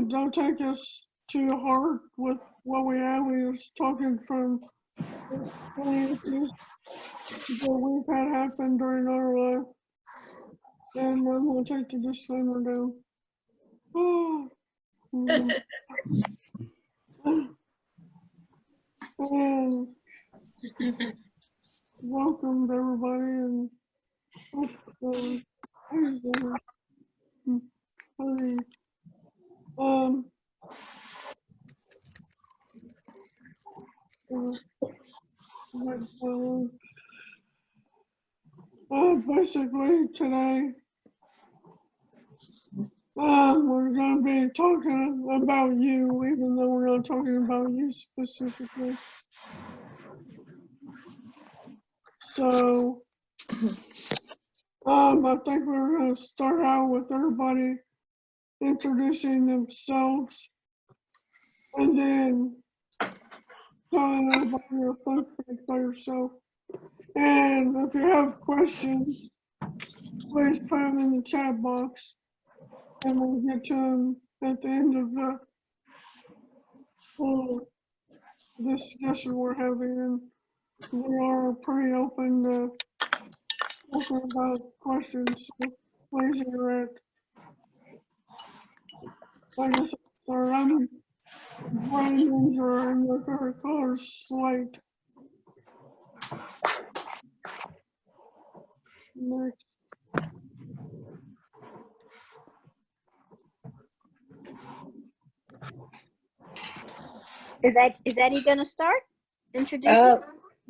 don't take us too hard with what we have. We was talking from experiences that we've had happen during our life. And I'm going to take the disclaimer down. Oh. And welcome to everybody, and basically today we're going to be talking about you, even though we're not talking about you specifically. So I think we're going to start out with everybody introducing themselves, and then telling everybody a fun fact about yourself. And if you have questions, please put them in the chat box, and we'll get to them at the end of the whole discussion we're having. And we are pretty open to talking about questions, so please interact. I guess I'll start. I'm Brian Windsor, and my favorite color is slate. Next. Is Eddie gonna start? Introducing?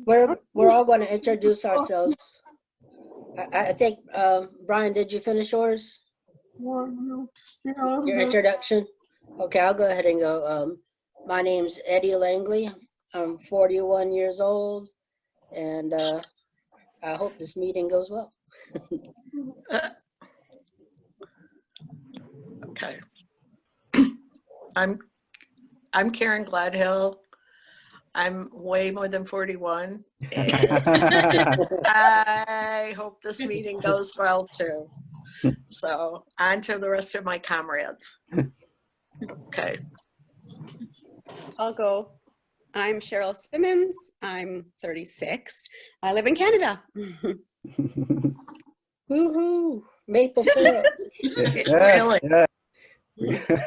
We're all going to introduce ourselves. I think Brian, did you finish yours? Your introduction? Okay, I'll go ahead and go. My name's Eddie Langley. I'm 41 years old, and I hope this meeting goes well. Okay. I'm Karen Gladhill. I'm way more than 41. And I hope this meeting goes well too. So on to the rest of my comrades. Okay. I'll go. I'm Cheryl Simmons. I'm 36. I live in Canada. Woohoo! Maple syrup. Really? Yeah.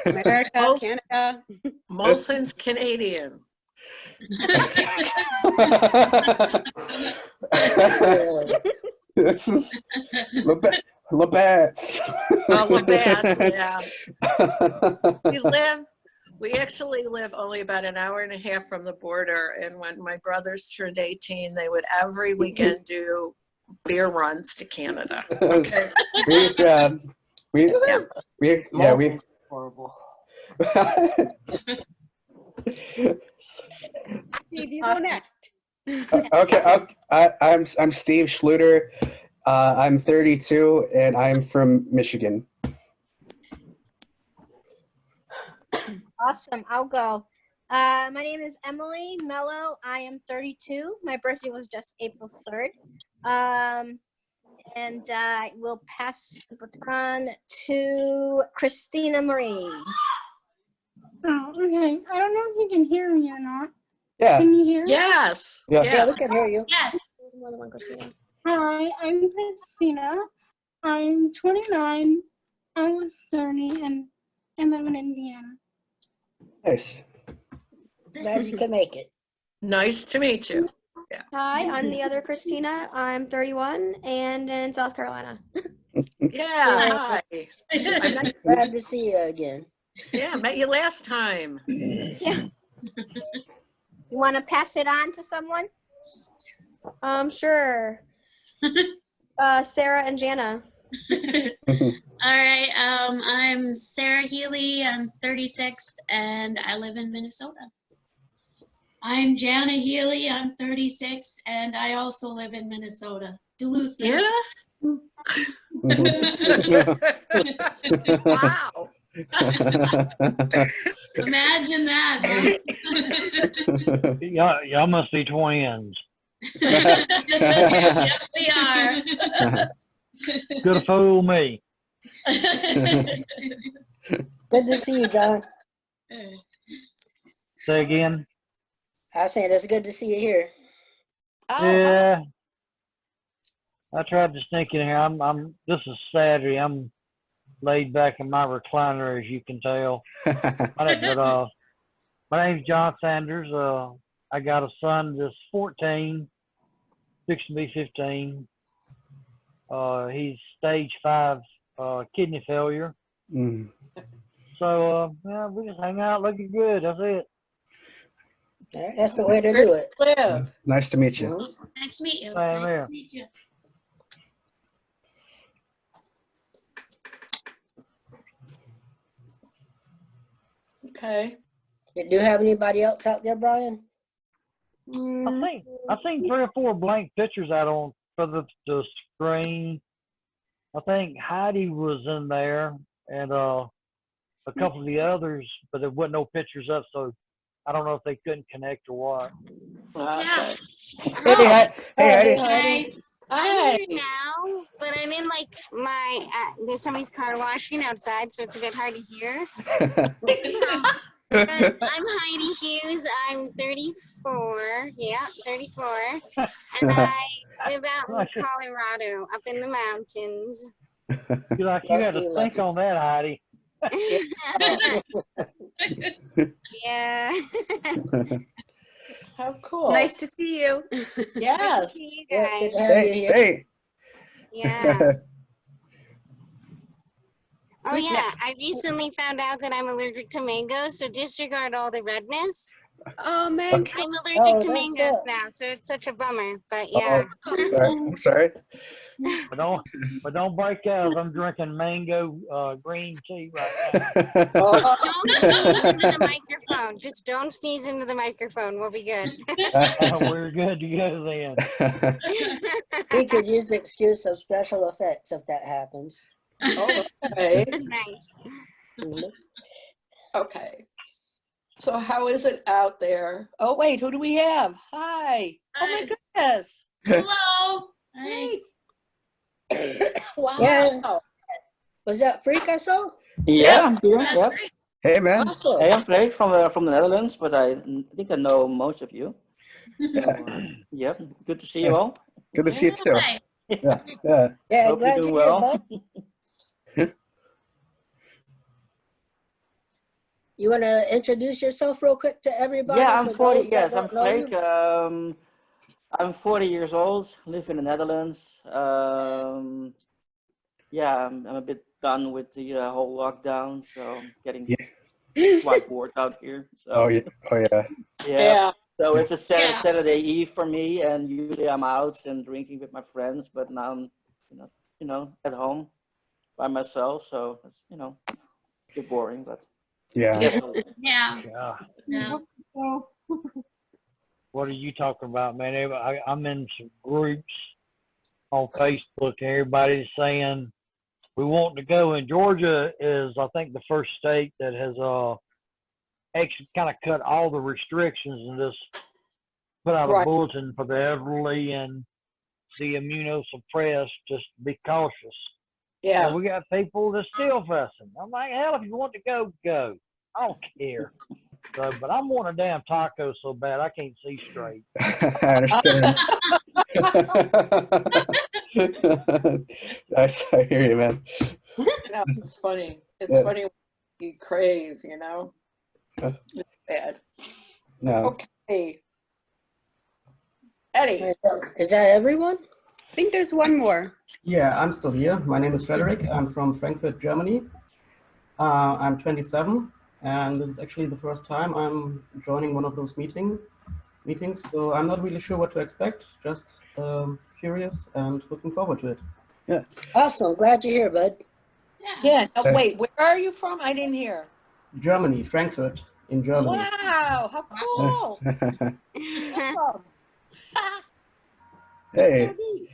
America, Canada. Molson's Canadian. This is Labatt's. Oh, Labatt's, yeah. We actually live only about an hour and a half from the border, and when my brothers turned 18, they would every weekend do beer runs to Canada. Okay. we Horrible. Steve, you go next. Okay, I'm Steve Schluter. I'm 32 and I'm from Michigan. Awesome, I'll go. My name is Emily Mello. I am 32. My birthday was just April 3rd. And I will pass the baton to Christina Marie. Oh, okay. I don't know if you can hear me or not. Yeah. Can you hear me? Yes. Yeah, we can hear you. Yes. Hi, I'm Christina. I'm 29. I was 30 and I live in Indiana. Nice. Glad you could make it. Nice to meet you. Yeah. Hi, I'm the other Christina. I'm 31 and in South Carolina. Yeah. Hi. I'm glad to see you again. Yeah, met you last time. Yeah. You want to pass it on to someone? Sure. Sarah and Jana. All right. I'm Sarah Healy. I'm 36 and I live in Minnesota. I'm Jana Healy. I'm 36 and I also live in Minnesota. Duluth. Yeah. Wow. Imagine that. Huh? Y'all must be twins. Yep, we are. Could have fooled me. Good to see you, John. Say again? I was saying it's good to see you here. Oh, Yeah. I tried to sneak in here. This is Saturday. I'm laid back in my recliner, as you can tell. But my name's John Sanders. I got a son that's 14, fixing to be 15. He's stage 5 kidney failure. Mm. So yeah, we just hang out looking good. That's it. That's the way to do it. live. Nice to meet you. Mhm. Nice to meet you. Same Nice here. to meet you. Okay. Do you have anybody else out there, Brian? I seen 3 or 4 blank pictures out on for the screen. I think Heidi was in there and a couple of the others, but there wasn't no pictures up, so I don't know if they couldn't connect or what. Yeah. Hey, hi, hey, Heidi. Nice. Hi. I'm here now, but I'm in like my, there's somebody's car washing outside, so it's a bit hard to hear. But I'm Heidi Hughes. I'm 34. Yeah, 34. And I live out in Colorado, up in the mountains. You had to think on that, Heidi. Yeah. How cool. Nice to see you. Good to Yes. see you Yeah, good guys. to have you hey, here. hey. Yeah. Oh Who's yeah, next? I recently found out that I'm allergic to mangoes, so disregard all the redness. Oh, man. Okay. I'm allergic Oh, to that mangoes sucks. now, so it's such a bummer. But yeah. Oh, I'm sorry. But don't break out. I'm drinking mango green tea right now. Oh, Don't sneeze into the microphone. Just don't sneeze into the microphone. We'll be good. We're good to go then. We could use the excuse of special effects if that happens. okay. Nice. Mhm. Okay. So how is it out there? Oh, wait, who do we have? Hi. Oh, my goodness. Hello. Hi. Wow. Yeah. Was that Freak I saw? Yeah, I'm here. Yep. Hey, man. Awesome. Hey, I'm Freek from the Netherlands, but I think I know most of you. So, yep, good to see you all. Good to see you too. Hi. Yeah, yeah. Yeah, Hope you're glad doing you're here, well. bud. You want to introduce yourself real quick to everybody? Yeah, I'm for 40. those that Yes, I'm don't know you? Freek. I'm 40 years old, live in the Netherlands. Yeah, I'm a bit done with the whole lockdown, so I'm getting Yeah. quite bored out here. So. Oh, yeah. Oh, yeah. Yeah. So it's a Yeah. Saturday Eve for me, and usually I'm out and drinking with my friends, but now I'm, at home by myself. So it's, a bit boring, but Yeah. definitely. Yeah. Yeah. Yeah. So, What are you talking about, man? I'm in some groups on Facebook, and everybody's saying we want to go. And Georgia is, I think, the first state that has actually kind of cut all the restrictions and just put out a Right. bulletin for the elderly and the immunosuppressed. Just be cautious. Yeah. And we got people that's still fussing. I'm like, hell, if you want to go, go. I don't care. So, but I'm wanting a damn taco so bad I can't see straight. I understand. I hear you, man. No, it's funny. It's Yeah. funny when you crave, Yeah. It's bad. No. Okay. Eddie. Is that everyone? I think there's one more. Yeah, I'm still here. My name is Frederick. I'm from Frankfurt, Germany. I'm 27, and this is actually the first time I'm joining one of those meetings. So I'm not really sure what to expect. Just curious and looking forward to it. Yeah. Awesome. Glad you're here, bud. Yeah. Now, wait, where are you from? I didn't hear. Germany, Frankfurt in Germany. Wow, how cool. Awesome. That's Hey. so neat.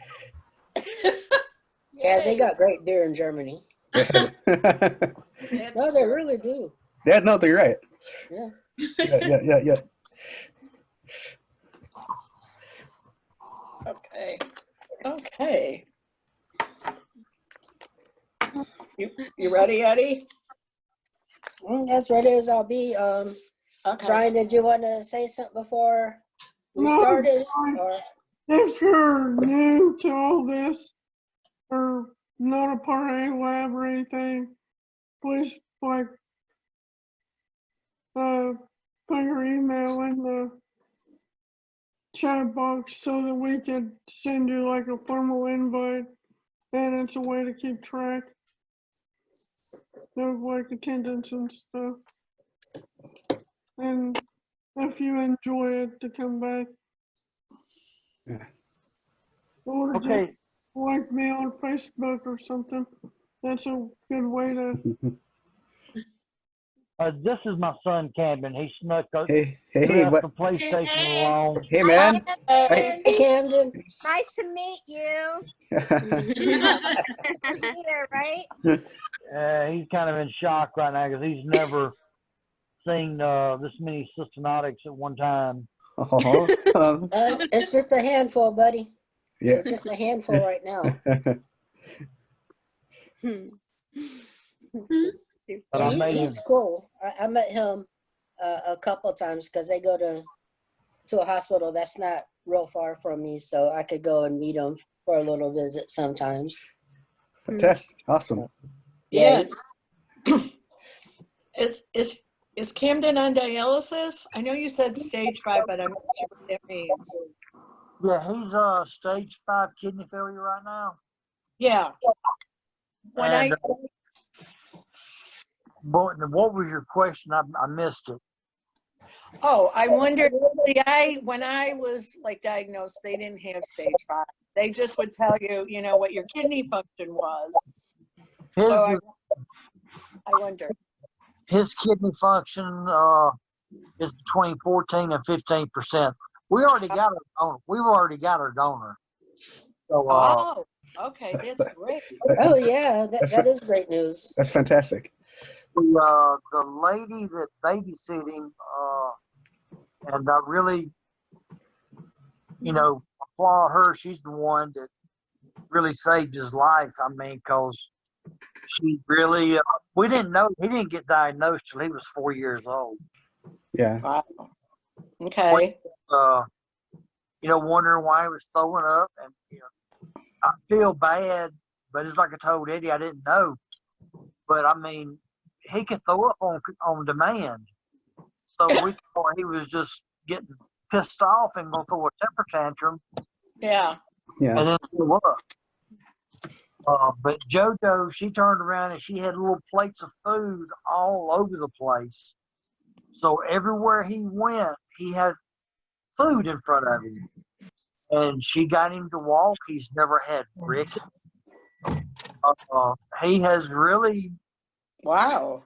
Yeah, they got great beer in Germany. No, That's they true. really do. Yeah, no, they're right. Yeah. Yeah. Okay. Okay. You ready, Eddie? As ready as I'll be. Okay. Brian, did you want to say something before we No, started? sorry. Or If you're new to all this or not a part of a lab or anything, please like put your email in the chat box so that we can send you like a formal invite, and it's a way to keep track of like attendance and stuff. And if you enjoy it, to come back. Yeah. Or just Okay, like me on Facebook or something. That's a good way to. this is my son Camden. He snuck up. Hey, He hey, left what? the PlayStation alone. Hey, Hi, man. Camden. hey, Camden. Nice to meet you. Here, right? He's kind of in shock right now because he's never seen this many cystinotics at one time. Oh, It's just a handful, buddy. yeah. Just a handful right now. But I made him. He's cool. I met him a couple times because they go to a hospital that's not real far from me, so I could go and meet him for a little visit sometimes. Fantastic. Awesome. Yeah. Is Camden on dialysis? I know you said stage 5, but I'm not sure what that means. Yeah, he's stage 5 kidney failure right now. Yeah. When And, what was your question? I missed it. I wondered, when I was like diagnosed, they didn't have stage 5. They just would tell you, what your kidney function was. So I wondered. His kidney function is between 14 and 15%. We already got our donor. We've already got our donor. So, okay, that's great. Oh yeah, that is great news. That's fantastic. the lady that babysit him, and I really, applaud her. She's the one that really saved his life. I mean, because she really, we didn't know, he didn't get diagnosed till he was 4 years old. Yeah. Wow. Okay. Wondering why he was throwing up, and I feel bad, but it's like I told Eddie, I didn't know. But I mean, he could throw up on demand. So we thought he was just getting pissed off and gonna throw a temper tantrum. Yeah. Yeah. And then throw up. But JoJo, she turned around and she had little plates of food all over the place. So everywhere he went, he had food in front of him. And she got him to walk. He's never had rickets. He has really, wow.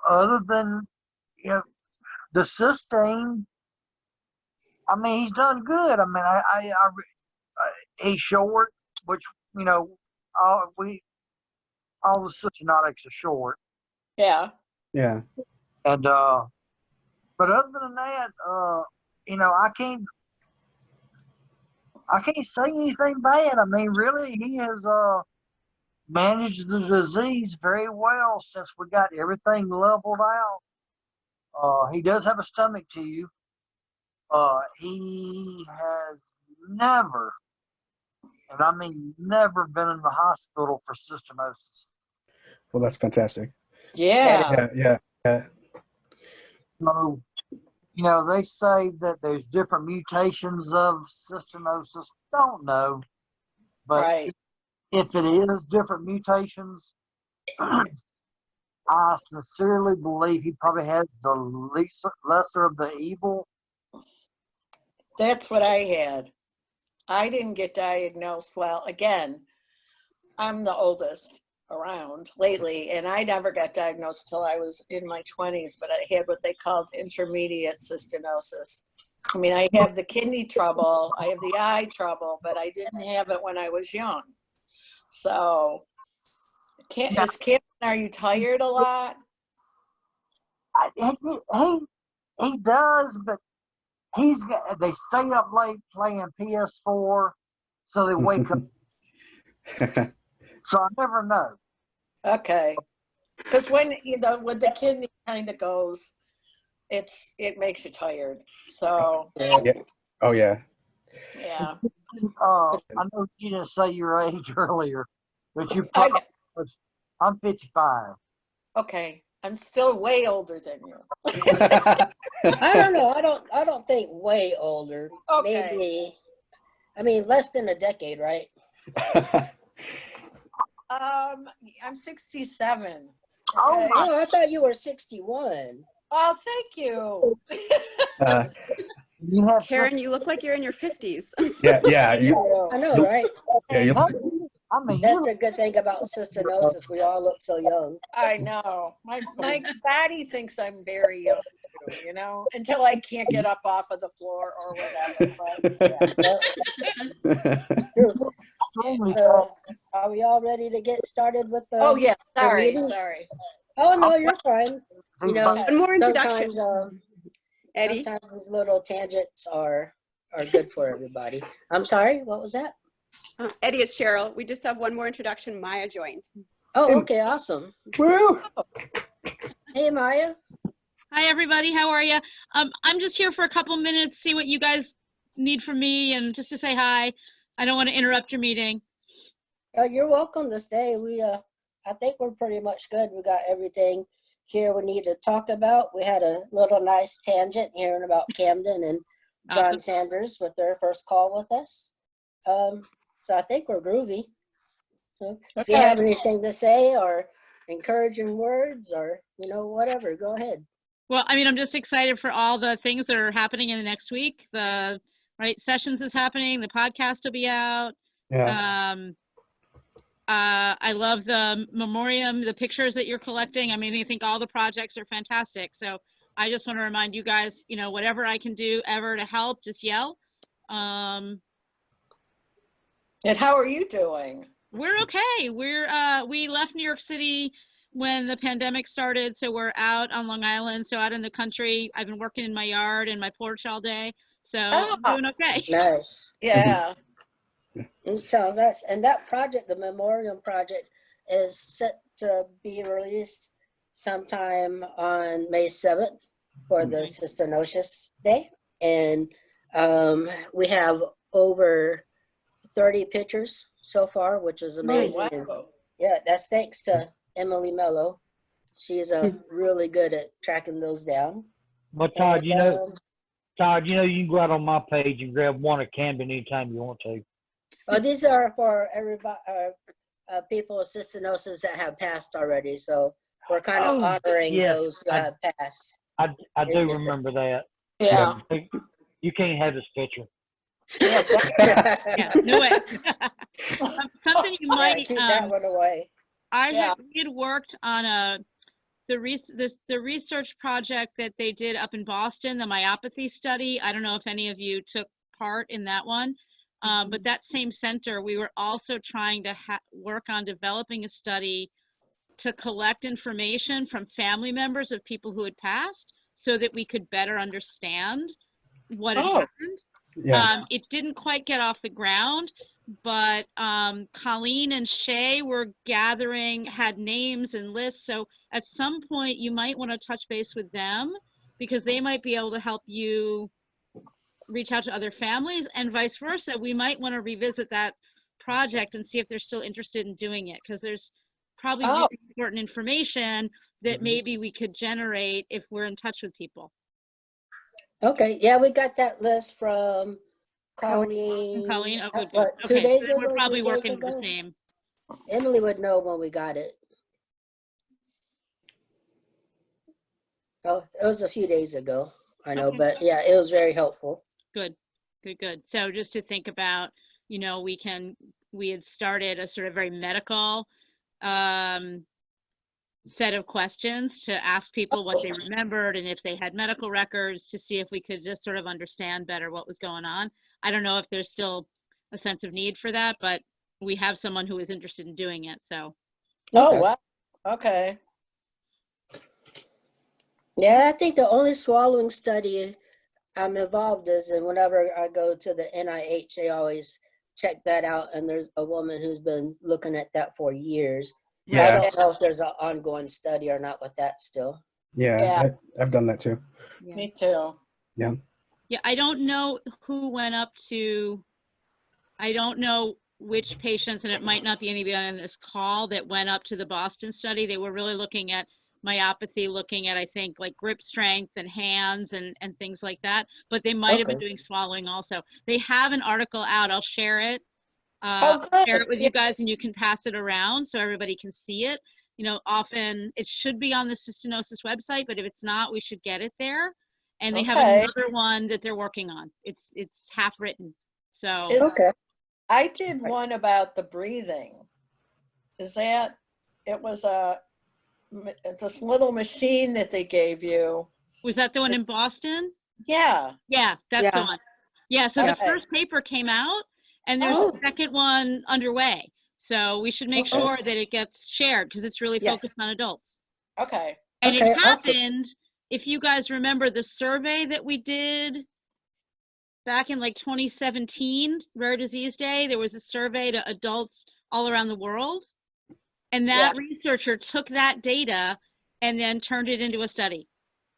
Other than, the cystine, I mean, he's done good. I mean, he's short, which, all the cystinotics are short. Yeah. Yeah. And, but other than that, I can't say anything bad. I mean, really, he has managed the disease very well since we got everything leveled out. He does have a stomach tube. He has never, and I mean never, been in the hospital for cystinosis. Well, that's fantastic. Yeah. Yeah. So, they say that there's different mutations of cystinosis. Don't know. But right. If it is different mutations, I sincerely believe he probably has the lesser of the evil. That's what I had. I didn't get diagnosed. Well, again, I'm the oldest around lately, and I never got diagnosed till I was in my 20s, but I had what they called intermediate cystinosis. I mean, I have the kidney trouble, I have the eye trouble, but I didn't have it when I was young. So, are you tired a lot? He does, but they stay up late playing PS4, so they wake up. So I never know. Okay. Because when, when the kidney kind of goes, it makes you tired. So, Yeah. Oh yeah. yeah. I know you didn't say your age earlier, but you probably, I'm 55. Okay. I'm still way older than you. I don't know. I don't think way older. Okay. Maybe, I mean, less than a decade, right? I'm 67. Okay? Oh, I thought you were 61. Oh, thank you. You have Karen, you look like you're in your 50s. Yeah. I know, right? Yeah, you I mean, That's the good thing about cystinosis. We all look so young. I know. My daddy thinks I'm very young too, until I can't get up off of the floor or whatever. But yeah. Are we all ready to get started with the? Oh yeah, the sorry. meetings? Oh no, you're fine. One more introduction. Eddie. Sometimes these little tangents are good for everybody. I'm sorry, what was that? Eddie, it's Cheryl. We just have one more introduction. Maya joined. Oh, okay, awesome. Woo! Hey, Maya. Hi, everybody. How are you? I'm just here for a couple minutes, see what you guys need from me, and just to say hi. I don't want to interrupt your meeting. You're welcome to stay. I think we're pretty much good. We got everything here we need to talk about. We had a little nice tangent hearing about Camden and John Sanders with their first call with us. So I think we're groovy. So if you have anything to say or encouraging words or, whatever, go ahead. Well, I mean, I'm just excited for all the things that are happening in the next week. The sessions is happening. The podcast will be out. Yeah. I love the memoriam, the pictures that you're collecting. I mean, I think all the projects are fantastic. So I just want to remind you guys, whatever I can do ever to help, just yell. And how are you doing? We're okay. We left New York City when the pandemic started, so we're out on Long Island, so out in the country. I've been working in my yard and my porch all day, so I'm doing okay. Nice. Yeah. It sounds nice. And that project, the Memorial Project, is set to be released sometime on May 7th for the Cystinosis Day. And we have over 30 pictures so far, which is amazing. Oh, wow. Yeah, that's thanks to Emily Mello. She's really good at tracking those down. But Todd, you can go out on my page and grab one at Camden anytime you want to. Oh, these are for everybody, people with cystinosis that have passed already. So we're kind of honoring those that have passed. I do remember that. Yeah. You can't have this picture. Yeah, no way. Something you might keep that one away. We had worked on the research project that they did up in Boston, the myopathy study. I don't know if any of you took part in that one, but that same center, we were also trying to work on developing a study to collect information from family members of people who had passed so that we could better understand what had happened. Yeah. It didn't quite get off the ground, but Colleen and Shay were had names and lists. So at some point you might want to touch base with them because they might be able to help you reach out to other families, and vice versa. We might want to revisit that project and see if they're still interested in doing it, because there's probably really important information that maybe we could generate if we're in touch with people. Okay, yeah, we got that list from Colleen. Oh, good. What, 2 Okay, days so ago? we're probably 3 days working ago? the same. Emily would know when we got it. Oh, it was a few days ago, I know, but yeah, it was very helpful. Good. So just to think about, we had started a sort of very medical set of questions to ask people what they remembered and if they had medical records, to see if we could just sort of understand better what was going on. I don't know if there's still a sense of need for that, but we have someone who is interested in doing it, so. Oh, wow. Okay. Yeah, I think the only swallowing study I'm involved is, and whenever I go to the NIH, they always check that out, and there's a woman who's been looking at that for years. I Yeah. don't know if there's an ongoing study or not with that still. Yeah. I've done that too. Me too. Yeah. Yeah, I don't know who went up to, I don't know which patients, and it might not be anybody on this call that went up to the Boston study. They were really looking at myopathy, looking at, I think, like grip strength and hands and things like that. But they might have been Okay. doing swallowing also. They have an article out. I'll share it. Good. Share it with Yeah. you guys, and you can pass it around so everybody can see it. You know, often it should be on the Cystinosis website, but if it's not, we should get it there. And they have Okay. another one that they're working on. It's half written. So Is- I did one about the breathing. Is that, it was this little machine that they gave you. was that the one in Boston? Yeah. Yeah, that's the Yeah. one. Yeah, so the Okay. first paper came out and there's Oh. a second one underway. So we should make Okay. sure that it gets shared because it's really Yes. focused on adults. Okay. And Okay, it awesome. happened, if you guys remember the survey that we did back in like 2017, Rare Disease Day, there was a survey to adults all around the world. And that researcher took that data and then turned it into a study.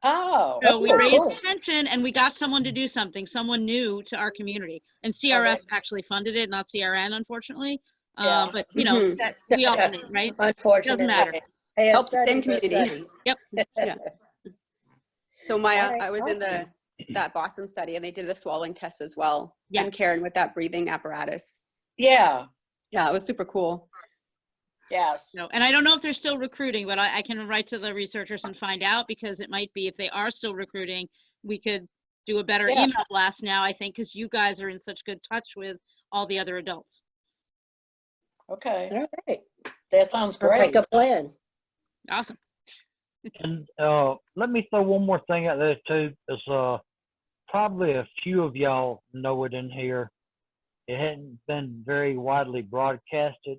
Oh. So we Oh, raised cool. attention and we got someone to do something, someone new to our community. And CRF actually funded it, not CRN, unfortunately. Yeah. But you know, Mhm. that we alternate, right? Unfortunately. Doesn't matter. Hey, a Helps the same study's a community. study. Yep. Yeah. So All Maya, right, I was in awesome. that Boston study, and they did the swallowing test as well. Yeah. And Karen with that breathing apparatus. Yeah. Yeah, it was super cool. Yes. No, and I don't know if they're still recruiting, but I can write to the researchers and find out, because it might be, if they are still recruiting, we could do a better Yeah. email blast now, I think, because you guys are in such good touch with all the other adults. Okay. All right. That sounds Sounds like great. a plan. Awesome. And let me throw one more thing out there too. Is probably a few of y'all know it in here. It hadn't been very widely broadcasted.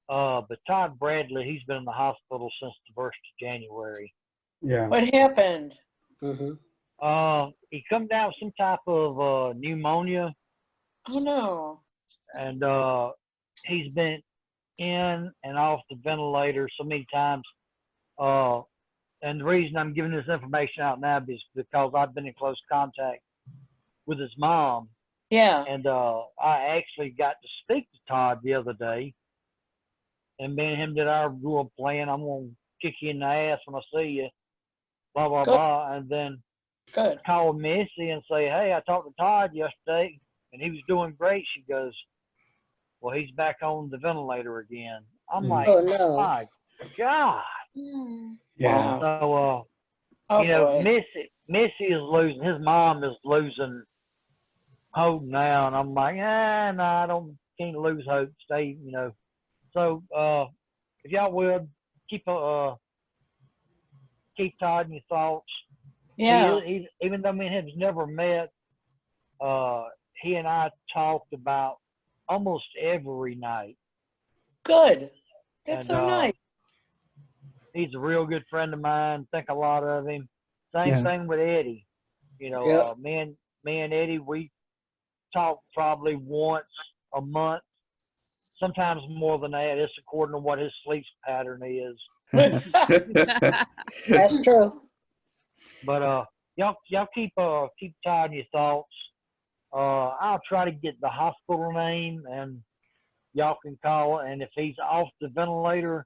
But Todd Bradley, he's been in the hospital since the 1st of January. Yeah. What happened? Mm-hmm. He come down with some type of pneumonia, Oh no. and he's been in and off the ventilator so many times. And the reason I'm giving this information out now is because I've been in close contact with his mom. Yeah. And I actually got to speak to Todd the other day. And me and him did our little plan. I'm going to kick you in the ass when I see you. Blah, blah, Good. blah. And then Good. call Missy and say, hey, I talked to Todd yesterday and he was doing great. She goes, well, he's back on the ventilator again. I'm like, Oh, no. my God. Yeah. So, Oh, you know, boy. Missy is losing. His mom is losing hope now. And I'm like, no, can't lose hope. Stay, you know. So, if y'all would keep Todd in your thoughts. Yeah. He, even though me and him has never met, he and I talked about almost every night. Good. That's And, so nice. He's a real good friend of mine. Think a lot of him. Same Yeah. thing with Eddie. You know, Yep. me and Eddie, we talk probably once a month. Sometimes more than that. It's according to what his sleep pattern is. That's true. But y'all keep Todd in your thoughts. I'll try to get the hospital name and y'all can call it. And if he's off the ventilator,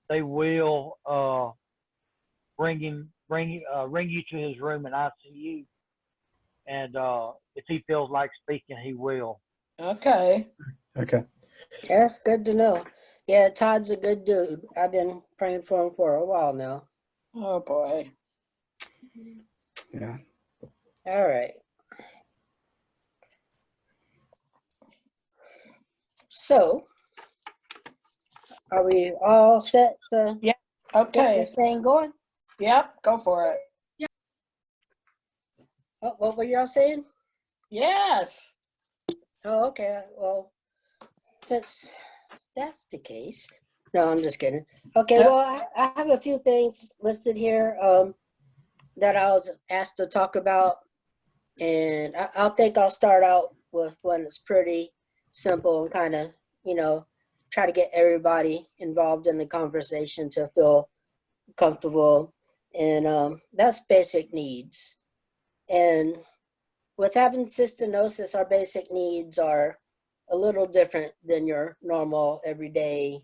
they will bring you to his room in ICU. And if he feels like speaking, he will. Okay. Okay. That's good to know. Yeah, Todd's a good dude. I've been praying for him for a while now. Oh boy. Yeah. All right. So, are we all set to Yeah. get Okay. this thing going? Yep. Go for it. Oh, what were y'all saying? Yes. Oh, okay. Well, since that's the case. No, I'm just kidding. Okay, Yep. well, I have a few things listed here that I was asked to talk about. And I think I'll start out with one that's pretty simple and kind of, you know, try to get everybody involved in the conversation to feel comfortable. And that's basic needs. And with having cystinosis, our basic needs are a little different than your normal everyday,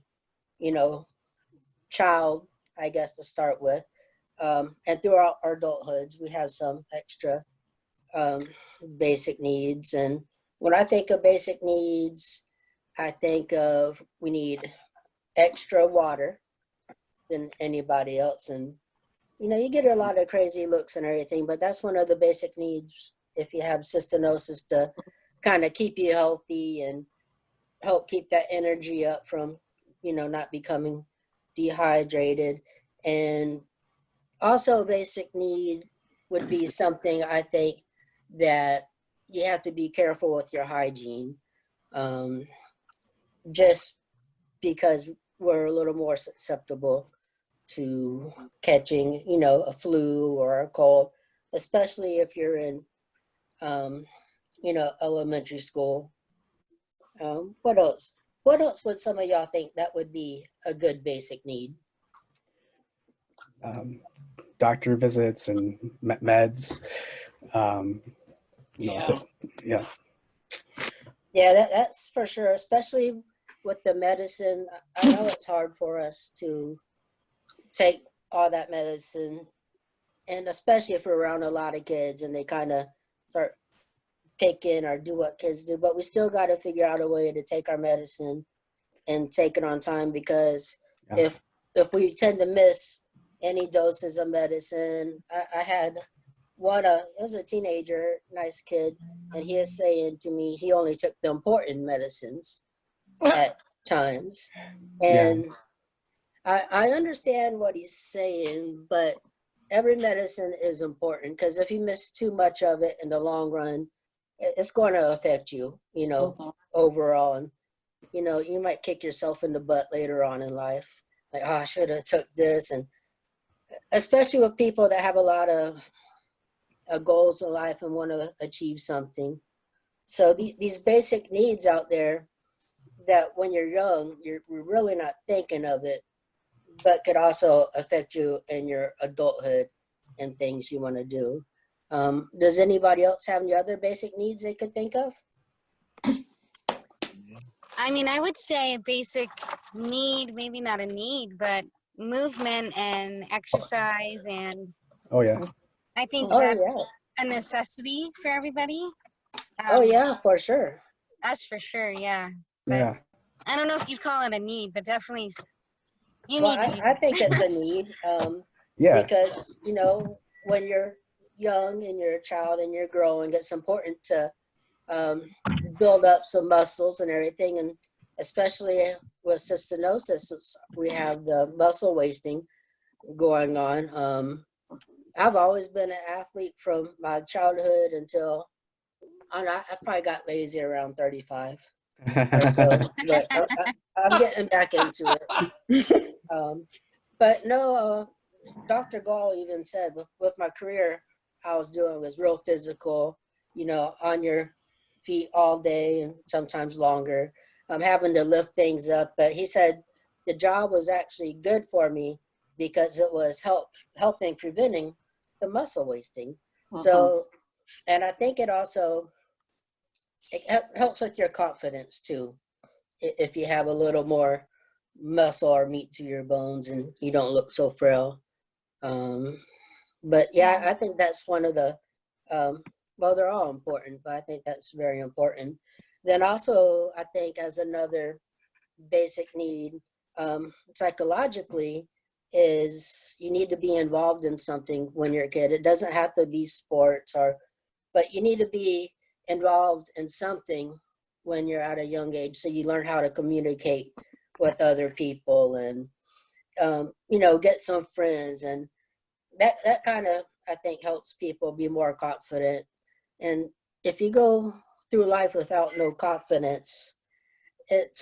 child, I guess, to start with. And throughout our adulthoods, we have some extra basic needs. And when I think of basic needs, I think of we need extra water than anybody else. And, you get a lot of crazy looks and everything, but that's one of the basic needs if you have cystinosis, to kind of keep you healthy and help keep that energy up from, not becoming dehydrated. And also a basic need would be something I think that you have to be careful with your hygiene, just because we're a little more susceptible to catching, a flu or a cold, especially if you're in, elementary school. What else? What else would some of y'all think that would be a good basic need? Doctor visits and meds. Yeah. Yeah. Yeah, that's for sure, especially with the medicine. I know it's hard for us to take all that medicine, and especially if we're around a lot of kids and they kind of start picking or do what kids do, but we still got to figure out a way to take our medicine and take it on time, because if we tend to miss any doses of medicine, I had one, it was a teenager, nice kid, and he is saying to me he only took the important medicines at times. And I understand what he's saying, but every medicine is important, because if you miss too much of it in the long run, it's going to affect you, overall. And, you might kick yourself in the butt later on in life. Like, oh, I should have took this. And especially with people that have a lot of goals in life and want to achieve something. So these basic needs out there that when you're young, you're really not thinking of it, but could also affect you in your adulthood and things you want to do. Does anybody else have any other basic needs they could think of? I mean, I would say a basic need, maybe not a need, but movement and exercise. And Oh, yeah. I think that's a necessity for everybody. Oh, yeah, for sure. That's for sure, yeah. But Yeah. I don't know if you'd call it a need, but definitely you Well, need to be. I think it's a need, because, when you're young and you're a child and you're growing, it's important to build up some muscles and everything. And especially with cystinosis, we have the muscle wasting going on. I've always been an athlete from my childhood until I probably got lazy around 35 or so, but I'm getting back into it. But no, Dr. Gall even said with my career, I was doing was real physical, on your feet all day and sometimes longer. I'm having to lift things up, but he said the job was actually good for me because it was helping preventing the muscle wasting. So, and I think it also helps with your confidence too. If you have a little more muscle or meat to your bones and you don't look so frail. But yeah, I think that's one of the, well, they're all important, but I think that's very important. Then also, I think as another basic need, psychologically, is you need to be involved in something when you're a kid. It doesn't have to be sports but you need to be involved in something when you're at a young age, so you learn how to communicate with other people and, get some friends. And that kind of, I think, helps people be more confident. And if you go through life without no confidence, it's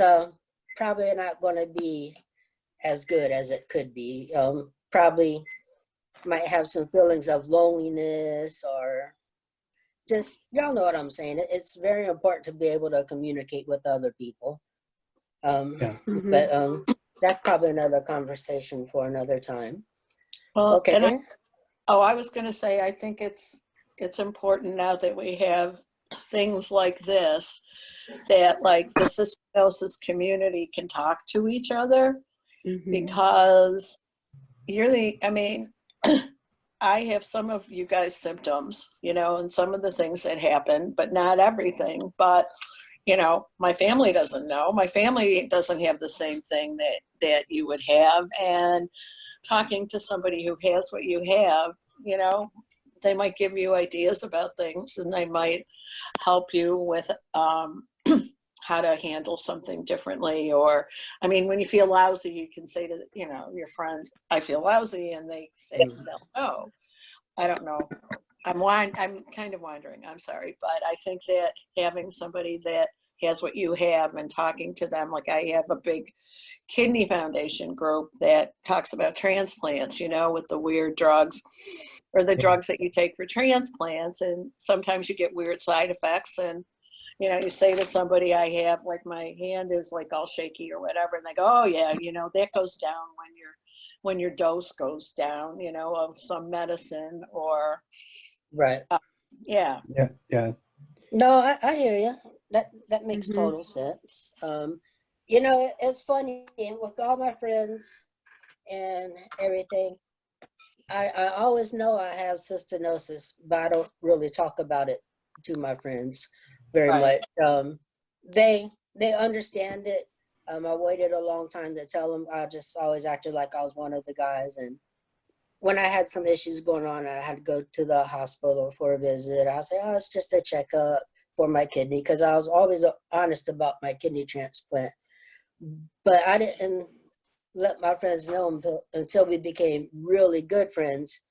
probably not going to be as good as it could be. Probably might have some feelings of loneliness or just, y'all know what I'm saying. It's very important to be able to communicate with other people. Yeah. But that's probably another conversation for another time. Well, Okay. and I was going to say, I think it's important now that we have things like this, that like the cystinosis community can talk to each other, because I mean, I have some of you guys' symptoms, you know, and some of the things that happen, but not everything. But, you know, my family doesn't know. My family doesn't have the same thing that you would have. And talking to somebody who has what you have, you know, they might give you ideas about things, and they might help you with how to handle something differently. Or, I mean, when you feel lousy, you can say to, you know, your friend, I feel lousy, and they say, they'll know. I don't know. I'm kind of wondering, I'm sorry, but I think that having somebody that has what you have and talking to them, like I have a big kidney foundation group that talks about transplants, you know, with the weird drugs or the drugs that you take for transplants. And sometimes you get weird side effects. And, you know, you say to somebody, I have, like, my hand is like all shaky or whatever. And they go, oh yeah, you know, that goes down when your dose goes down, you know, of some medicine or. Right. Yeah. Yeah. No, I hear you. That makes total sense. You know, it's funny with all my friends and everything. I always know I have cystinosis, but I don't really talk about it to my friends very much. They understand it. I waited a long time to tell them. I just always acted like I was one of the guys. And when I had some issues going on, I had to go to the hospital for a visit. I say, oh, it's just a checkup for my kidney, because I was always honest about my kidney transplant. But I didn't let my friends know until we became really good friends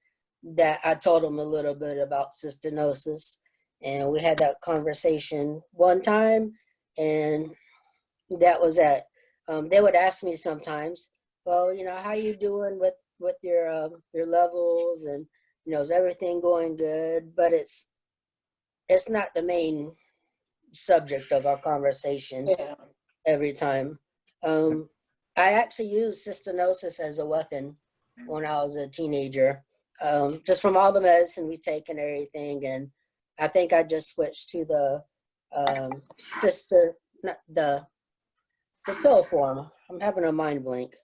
that I told them a little bit about cystinosis. And we had that conversation one time, and that was that. They would ask me sometimes, well, you know, how you doing with your levels, and, you know, is everything going good? But it's not the main subject of our conversation every time. I actually used cystinosis as a weapon when I was a teenager, just from all the medicine we take and everything. And I think I just switched to the the pill form. I'm having a mind blank.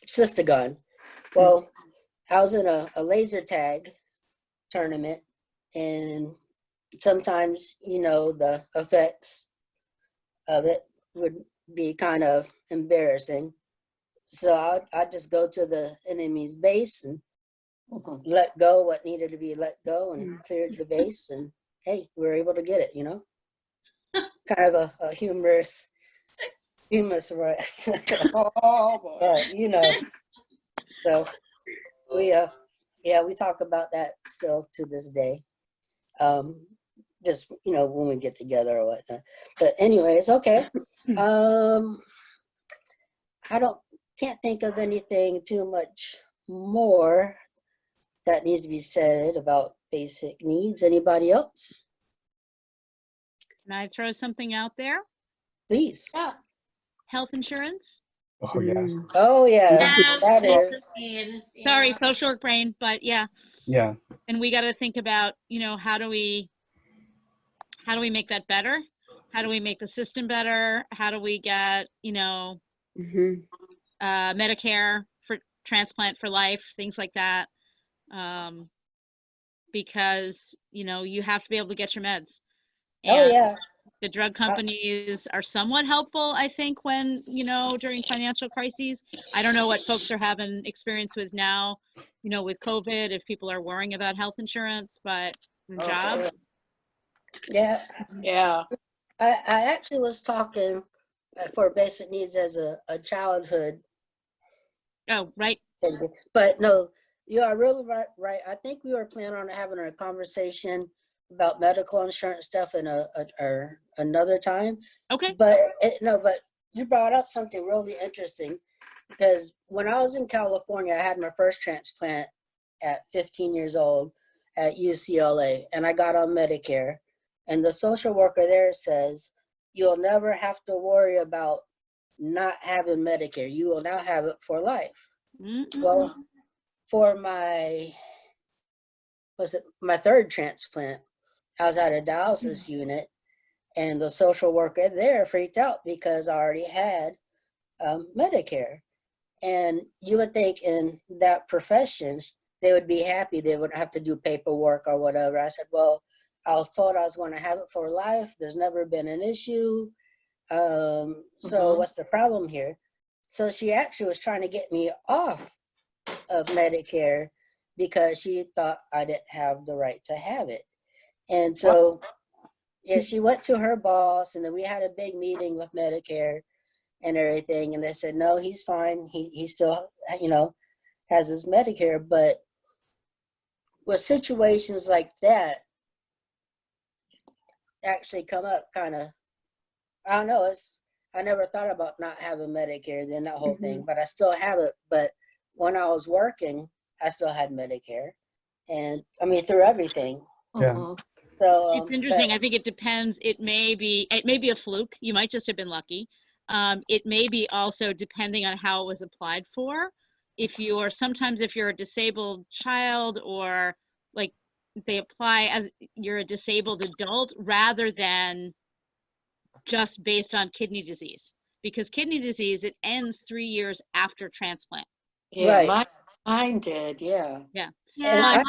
Cystagon. Well, I was in a laser tag tournament, and sometimes, you know, the effects of it would be kind of embarrassing. So I'd just go to the enemy's base and let go what needed to be let go, and cleared the base, and hey, we were able to get it, you know? Kind of a humorous, right? Oh boy. But, you know, so we talk about that still to this day. Just, you know, when we get together or whatnot. But anyways, okay. I can't think of anything too much more that needs to be said about basic needs. Anybody else? Can I throw something out there? Please. Yeah. Health insurance? Oh yeah. Oh yeah, that is. Sorry, social work brain, but yeah. Yeah. And we got to think about, you know, how do we make that better? How do we make the system better? How do we get, you know, Medicare for transplant for life, things like that? Because, you know, you have to be able to get your meds. And oh yeah. The drug companies are somewhat helpful, I think, when, you know, during financial crises. I don't know what folks are having experience with now, you know, with COVID, if people are worrying about health insurance, but jobs. Yeah. Yeah. I actually was talking for basic needs as a childhood. Oh, right. But no, you are really right. I think we were planning on having a conversation about medical insurance stuff in another time. Okay. But but you brought up something really interesting, because when I was in California, I had my first transplant at 15 years old at UCLA, and I got on Medicare. And the social worker there says, you'll never have to worry about not having Medicare. You will now have it for life. Well, for my third transplant, I was at a dialysis unit, and the social worker there freaked out because I already had Medicare. And you would think in that profession, they would be happy. They wouldn't have to do paperwork or whatever. I said, well, I was told I was going to have it for life. There's never been an issue. So what's the problem here? So she actually was trying to get me off of Medicare because she thought I didn't have the right to have it. And so, yeah, she went to her boss, and then we had a big meeting with Medicare and everything. And they said, no, he's fine. He still, you know, has his Medicare. But with situations like that actually come up kind of, I don't know, I never thought about not having Medicare, then that whole thing, but I still have it. But when I was working, I still had Medicare, and I mean, through everything. Yeah. So it's interesting. I think it depends. It may be a fluke. You might just have been lucky. It may be also depending on how it was applied for. If you're a disabled child, or like they apply as you're a disabled adult rather than just based on kidney disease, because kidney disease, it ends 3 years after transplant. Yeah, right. Mine did. Yeah. Yeah. Yeah,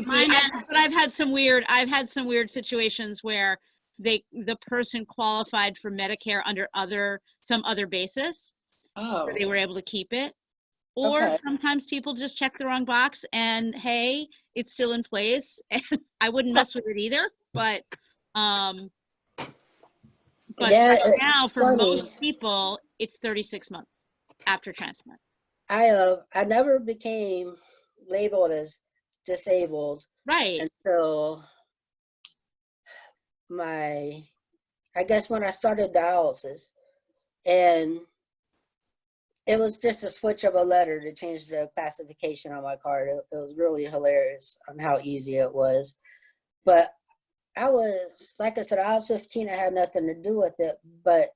But I've had some weird situations where the person qualified for Medicare under some other basis. Oh. So they were able to keep it. Or sometimes people just check the wrong box and hey, it's still in place. And I wouldn't mess with it either. But yeah, right now, for most people, it's 36 months after transplant. I never became labeled as disabled until I guess when I started dialysis, and it was just a switch of a letter to change the classification on my card. It was really hilarious on how easy it was. But I was, like I said, I was 15. I had nothing to do with it. But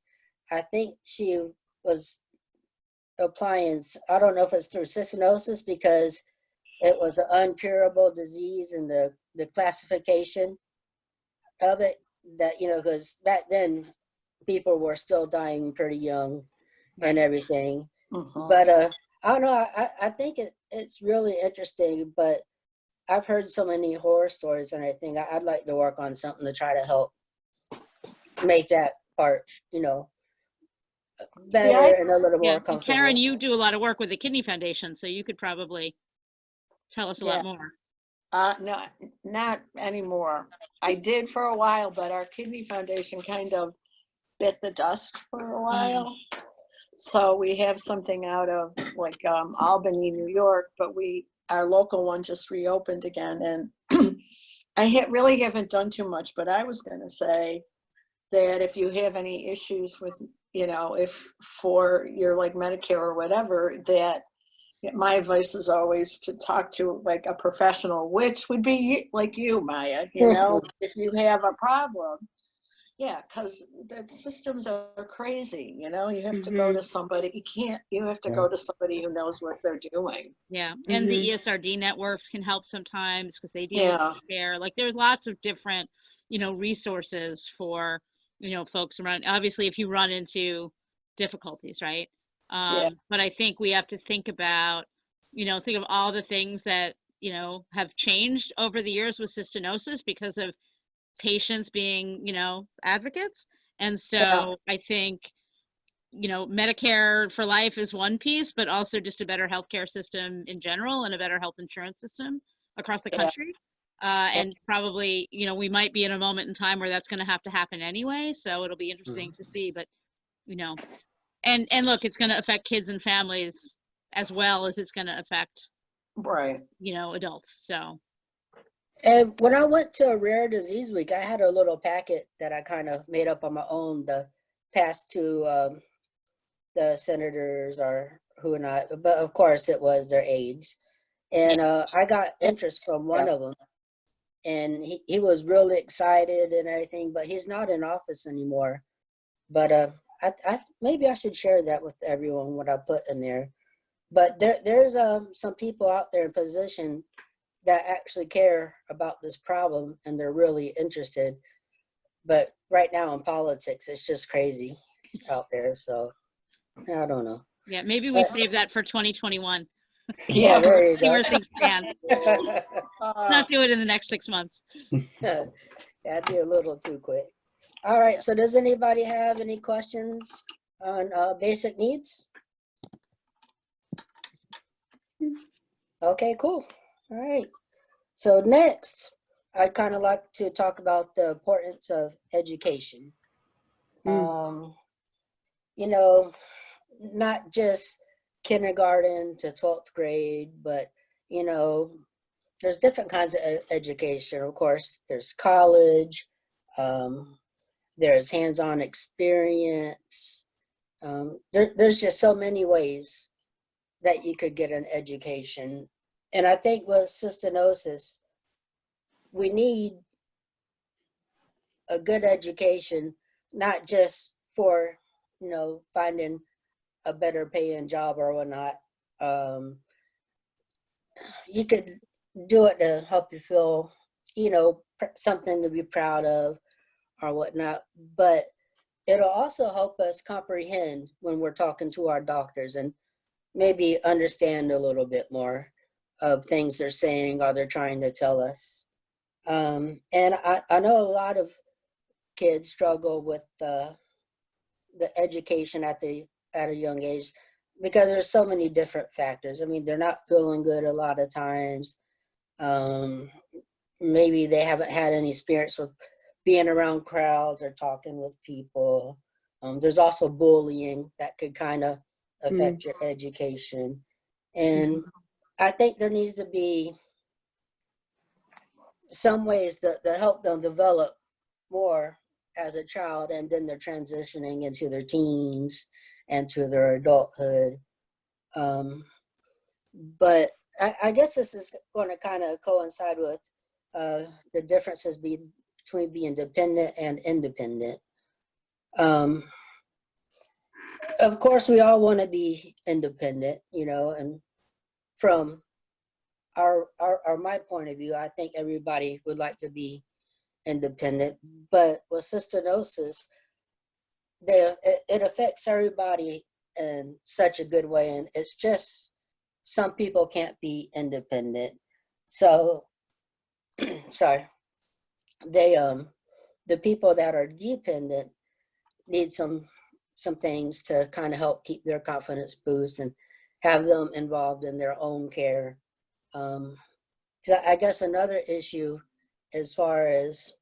I think she was applying, I don't know if it's through cystinosis, because it was an uncurable disease, and the classification of it, that, you know, because back then people were still dying pretty young and everything. But I don't know, I think it's really interesting, but I've heard so many horror stories and everything. I'd like to work on something to try to help make that part, you know, better and a little more comfortable. Karen, you do a lot of work with the Kidney Foundation, so you could probably tell us a lot more. No, not anymore. I did for a while, but our Kidney Foundation kind of bit the dust for a while. So we have something out of like Albany, New York, but our local one just reopened again. And I really haven't done too much, but I was going to say that if you have any issues with, you know, if for your like Medicare or whatever, that my advice is always to talk to like a professional, which would be like you, Maya, you know, if you have a problem. Yeah, because the systems are crazy, you know, you have to go to somebody, you have to go to somebody who knows what they're doing. Yeah, and the ESRD networks can help sometimes because they deal with care. Like there's lots of different, you know, resources for, you know, folks around. Obviously, if you run into difficulties, right? But I think we have to think about, you know, think of all the things that, you know, have changed over the years with cystinosis because of patients being, you know, advocates. And so I think, you know, Medicare for life is one piece, but also just a better healthcare system in general and a better health insurance system across the country. And probably, you know, we might be in a moment in time where that's going to have to happen anyway. So it'll be interesting to see, but, you know, and look, it's going to affect kids and families as well as it's going to affect, you know, adults. So. And when I went to a rare disease week, I had a little packet that I kind of made up on my own to pass to the senators or who not, but of course it was their aides. And I got interest from one of them, and he was really excited and everything, but he's not in office anymore. But maybe I should share that with everyone, what I put in there. But there's some people out there in position that actually care about this problem and they're really interested. But right now in politics, it's just crazy out there. So I don't know. Yeah, maybe we save that for 2021. Yeah, there you See go. where things stand. Not do it in the next 6 months. That'd be a little too quick. All right, so does anybody have any questions on basic needs? Okay, cool. All right. So next, I'd kind of like to talk about the importance of education. You know, not just kindergarten to 12th grade, but, you know, there's different kinds of education. Of course, there's college, there's hands-on experience. There's just so many ways that you could get an education. And I think with cystinosis, we need a good education, not just for, you know, finding a better paying job or whatnot. You could do it to help you feel, you know, something to be proud of or whatnot, but it'll also help us comprehend when we're talking to our doctors and maybe understand a little bit more of things they're saying or they're trying to tell us. And I know a lot of kids struggle with the education at a young age because there's so many different factors. I mean, they're not feeling good a lot of times. Maybe they haven't had any experience with being around crowds or talking with people. There's also bullying that could kind of affect your education. And I think there needs to be some ways that help them develop more as a child, and then they're transitioning into their teens and to their adulthood. But I guess this is going to kind of coincide with the differences between being dependent and independent. Of course, we all want to be independent, you know, and from my point of view, I think everybody would like to be independent, but with cystinosis, it affects everybody in such a good way, and it's just some people can't be independent. So, sorry, the people that are dependent need some things to kind of help keep their confidence boost and have them involved in their own care. I guess another issue as far as,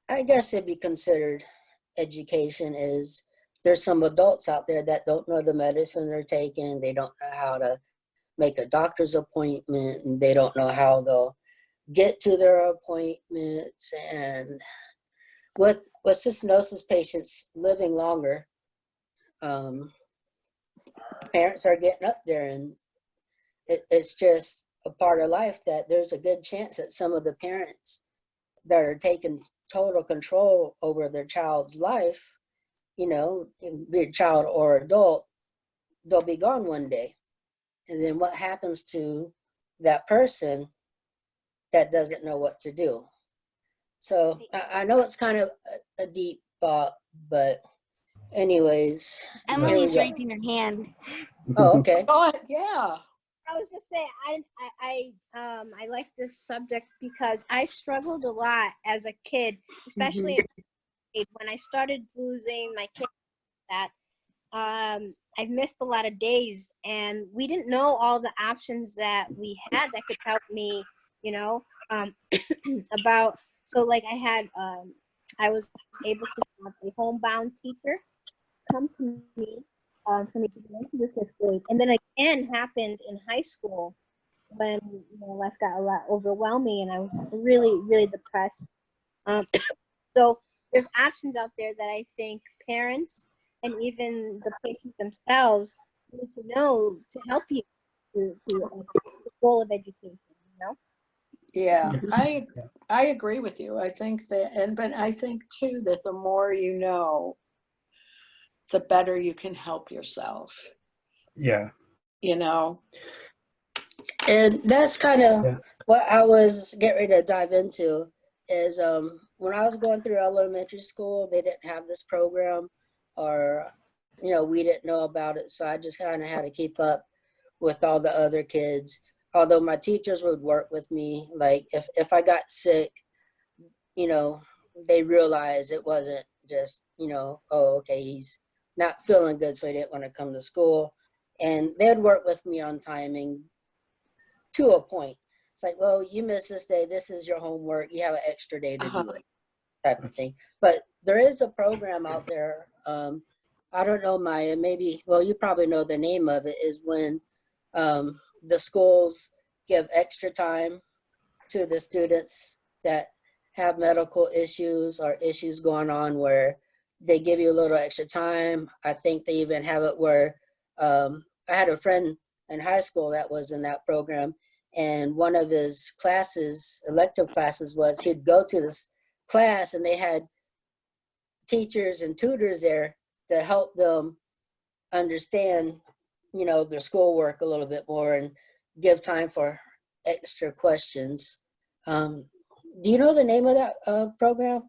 I guess it'd be considered education, is there's some adults out there that don't know the medicine they're taking. They don't know how to make a doctor's appointment, and they don't know how they'll get to their appointments. And with cystinosis patients living longer, parents are getting up there, and it's just a part of life that there's a good chance that some of the parents that are taking total control over their child's life, you know, be a child or adult, they'll be gone one day. And then what happens to that person that doesn't know what to do? So I know it's kind of a deep thought, but anyways. Emily's raising her hand. Oh, okay. Go ahead. Yeah. I was just saying, I like this subject because I struggled a lot as a kid, especially when I started losing my kids. That I've missed a lot of days, and we didn't know all the options that we had that could help me, you know, about. So like I was able to have a homebound teacher come to me for me to go into this fifth grade. And then again happened in high school when, you know, life got a lot overwhelming and I was really, really depressed. So there's options out there that I think parents and even the patients themselves need to know to help you to the goal of education, you know? Yeah, I agree with you. I think that, but I think too that the more you know, the better you can help yourself. Yeah. You know. And that's kind of what I was getting ready to dive into is when I was going through elementary school, they didn't have this program, or we didn't know about it. So I just kind of had to keep up with all the other kids. Although my teachers would work with me, like if I got sick, they realized it wasn't just, oh, okay, he's not feeling good, so he didn't want to come to school. And they'd work with me on timing to a point. It's like, well, you missed this day. This is your homework. You have an extra day to do it, type of thing. But there is a program out there. I don't know, Maya, maybe, well, you probably know the name of it, is when the schools give extra time to the students that have medical issues or issues going on, where they give you a little extra time. I think they even have it where I had a friend in high school that was in that program, and one of his classes, elective classes, was he'd go to this class and they had teachers and tutors there to help them understand, their schoolwork a little bit more and give time for extra questions. Do you know the name of that program?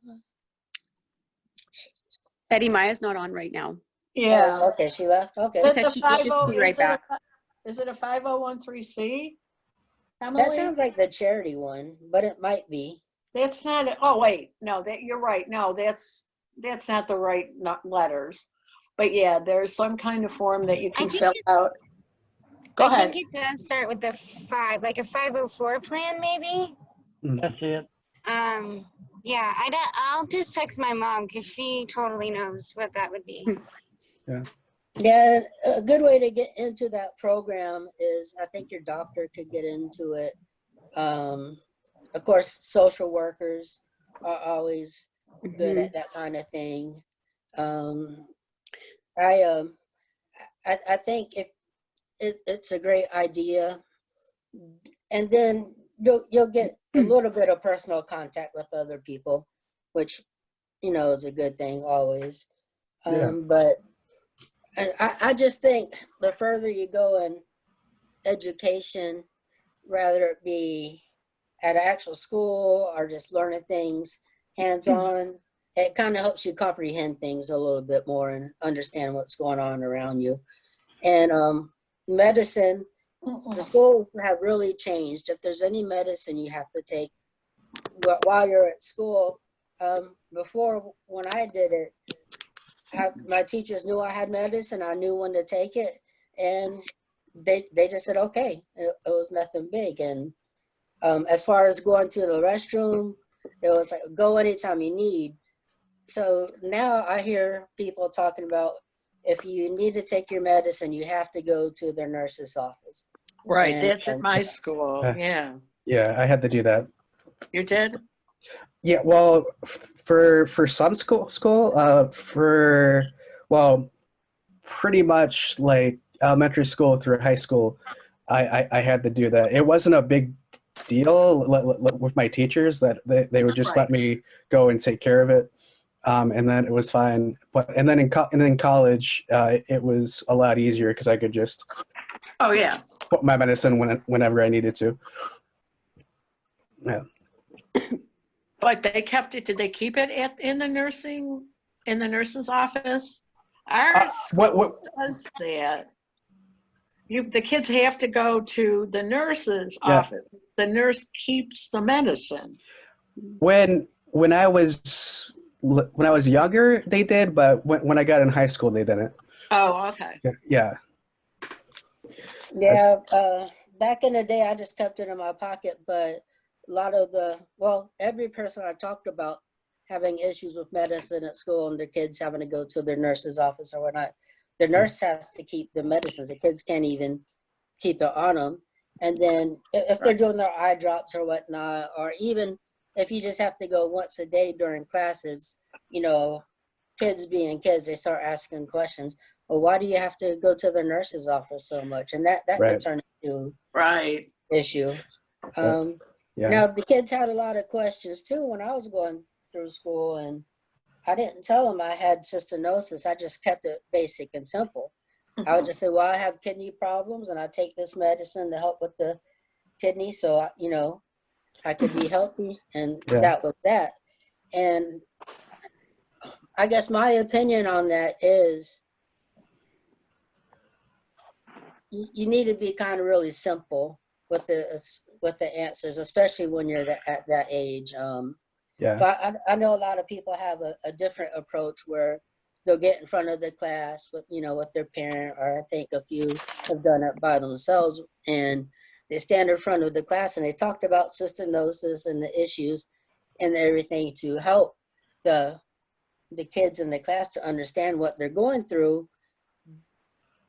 Betty Maya's not on right now. Yeah. Oh, okay, she left. Okay. She said she should be right back. Is it a 5013C? That sounds like the charity one, but it might be. That's not. Oh wait, no, you're right. No, that's not the right letters. But yeah, there's some kind of form that you can fill out. Go ahead. I think it does start with the 5, like a 504 plan, maybe. That's it. Yeah, I'll just text my mom because she totally knows what that would be. Yeah, a good way to get into that program is, I think your doctor could get into it. Of course, social workers are always good at that kind of thing. I think if it's a great idea, and then you'll get a little bit of personal contact with other people, which is a good thing always. But I just think the further you go in education, rather it be at an actual school or just learning things hands-on, it kind of helps you comprehend things a little bit more and understand what's going on around you. And medicine, the schools have really changed. If there's any medicine you have to take while you're at school, before when I did it, my teachers knew I had medicine. I knew when to take it, and they just said okay. It was nothing big. And as far as going to the restroom, it was like go anytime you need. So now I hear people talking about if you need to take your medicine, you have to go to their nurse's office. Right, that's at my school. Yeah. Yeah, I had to do that. You did? Yeah, well, for some school, pretty much like elementary school through high school, I had to do that. It wasn't a big deal with my teachers that they would just let me go and take care of it, and then it was fine. And then in college, it was a lot easier because I could just put my medicine whenever I needed to. Yeah. But they kept it. Did they keep it in the nurse's office? Our school does that. The kids have to go to the nurse's office. The nurse keeps the medicine. When I was younger, they did, but when I got in high school, they didn't. Oh, okay. Yeah. Yeah. Back in the day, I just kept it in my pocket, but a lot of every person I talked about having issues with medicine at school and their kids having to go to their nurse's office or whatnot, the nurse has to keep the medicines. The kids can't even keep it on them. And then if they're doing their eye drops or whatnot, or even if you just have to go once a day during classes, kids being kids, they start asking questions. Well, why do you have to go to the nurse's office so much? And that could turn into issue. Yeah. Now, the kids had a lot of questions too when I was going through school, and I didn't tell them I had cystinosis. I just kept it basic and simple. I would just say, well, I have kidney problems and I take this medicine to help with the kidney so, you know, I could be healthy, and that was that. And I guess my opinion on that is you need to be kind of really simple with the answers, especially when you're at that age. But I know a lot of people have a different approach where they'll get in front of the class with, you know, with their parent, or I think a few have done it by themselves, and they stand in front of the class and they talked about cystinosis and the issues and everything to help the kids in the class to understand what they're going through.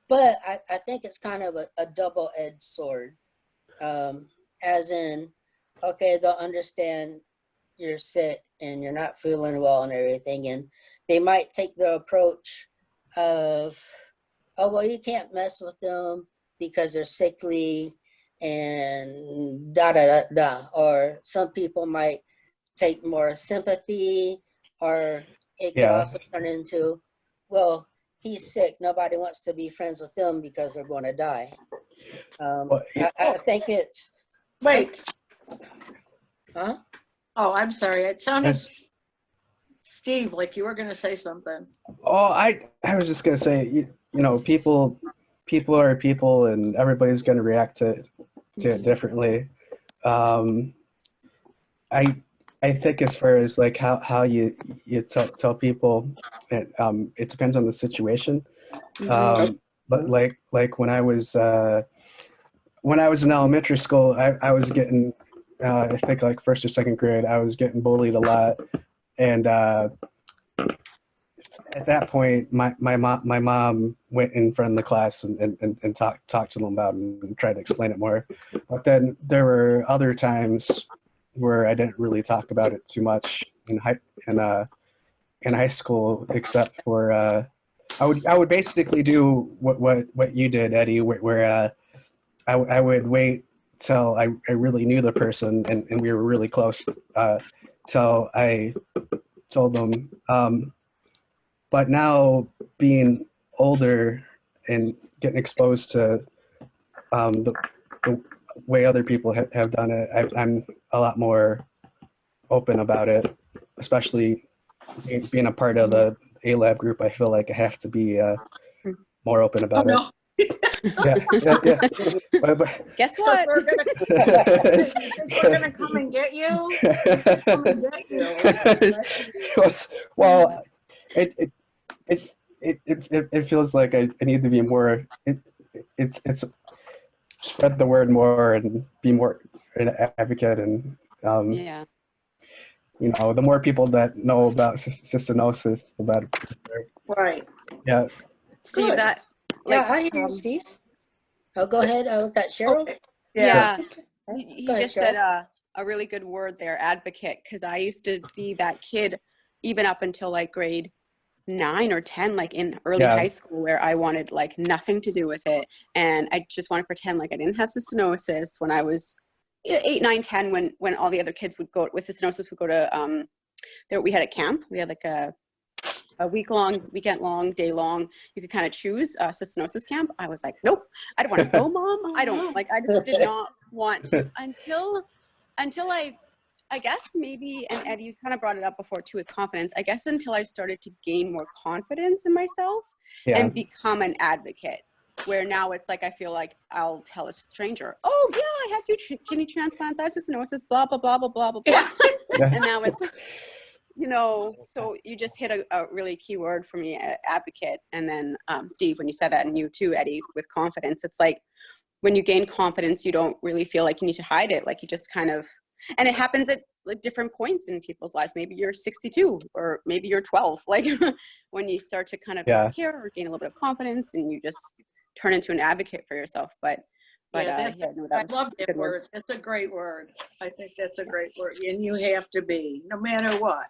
But I think it's kind of a double-edged sword, as in, okay, they'll understand you're sick and you're not feeling well and everything, and they might take the approach of, oh, well, you can't mess with them because they're sickly and da da da da. Or some people might take more sympathy, or it could also turn into, well, he's sick, nobody wants to be friends with him because they're going to die. I think it's wait. Huh? Oh, I'm sorry. It sounded, Steve, like you were going to say something. Oh, I was just gonna say, you know, people are people, and everybody's gonna react to it differently. I think as far as like how you tell people, it depends on the situation. But like when I was in elementary school, I was getting I think like first or second grade, I was getting bullied a lot, and at that point, my mom went in front of the class and talked to them about it and tried to explain it more. But then there were other times where I didn't really talk about it too much in high school, except for I would basically do what you did, Eddie, where I would wait till I really knew the person and we were really close till I told them. But now being older and getting exposed to the way other people have done it, I'm a lot more open about it, especially being a part of the A-Lab group. I feel like I have to be more open about it. Yeah. Guess what? We're gonna come and get you. Come and get you. Well, it feels like I need to be more. It's spread the word more and be more an advocate, and you know, the more people that know about cystinosis, the better. Right. Yeah. Steve, Good. that I hear you, Steve. Oh, go ahead. Oh, is that Cheryl? Okay. Yeah. Okay. He Go ahead, just said Cheryl. a really good word there, advocate, because I used to be that kid even up until like grade 9 or 10, like in early high school, where I wanted like nothing to do with it. And I just want to pretend like I didn't have cystinosis when I was 8, 9, 10, when all the other kids would go with cystinosis would go to, we had a camp. We had like a weekend long, day long. You could kind of choose a cystinosis camp. I was like, nope, I don't want to go, Mom. I don't like, I just did not want to until I guess maybe, and Eddie, you kind of brought it up before too with confidence, I guess until I started to gain more confidence in myself and become an advocate, where now it's like I feel like I'll tell a stranger, oh yeah, I had 2 kidney transplants, I have cystinosis, blah, blah, blah, blah, blah, blah, blah. And now it's, you know, so you just hit a really key word for me, advocate. And then Steve, when you said that, and you too, Eddie, with confidence, it's like when you gain confidence, you don't really feel like you need to hide it. Like you just kind of, and it happens at like different points in people's lives. Maybe you're 62 or maybe you're 12. Like when you start to kind of care or gain a little bit of confidence and you just turn into an advocate for yourself. But I love a that good word. It's a great word. I think that's a great word. And you have to be, no matter what,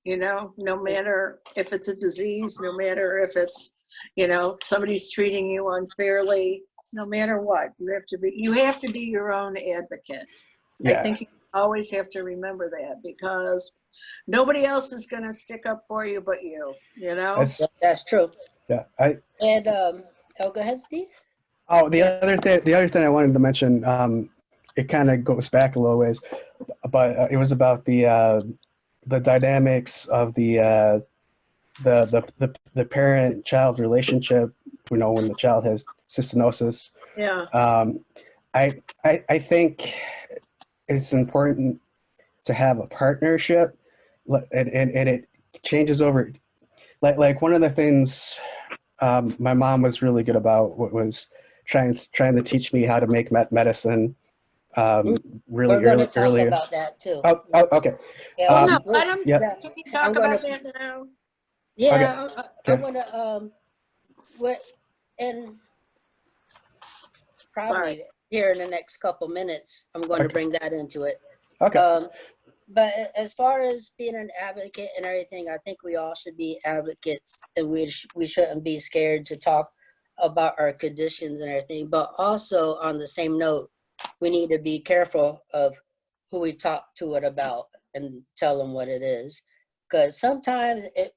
you know, no matter if it's a disease, no matter if it's, you know, somebody's treating you unfairly, no matter what, you have to be your own advocate. I Yeah. think you always have to remember that because nobody else is going to stick up for you but you, you know? That's true. Yeah. And oh, go ahead, Steve. Oh, the other thing I wanted to mention, it kind of goes back a little ways, but it was about the dynamics of the parent-child relationship. You know, when the child has cystinosis. Yeah. I think it's important to have a partnership, and it changes over. Like one of the things my mom was really good about was trying to teach me how to make medicine really We're going to talk early. about that too. Oh, okay. Yeah, Well, no, let him, yeah. can you talk about that now? Yeah, Okay. I'm gonna and probably here in the next couple minutes, I'm going to bring that into it. Okay. But as far as being an advocate and everything, I think we all should be advocates, and we shouldn't be scared to talk about our conditions and everything. But also on the same note, we need to be careful of who we talk to it about and tell them what it is, because sometimes it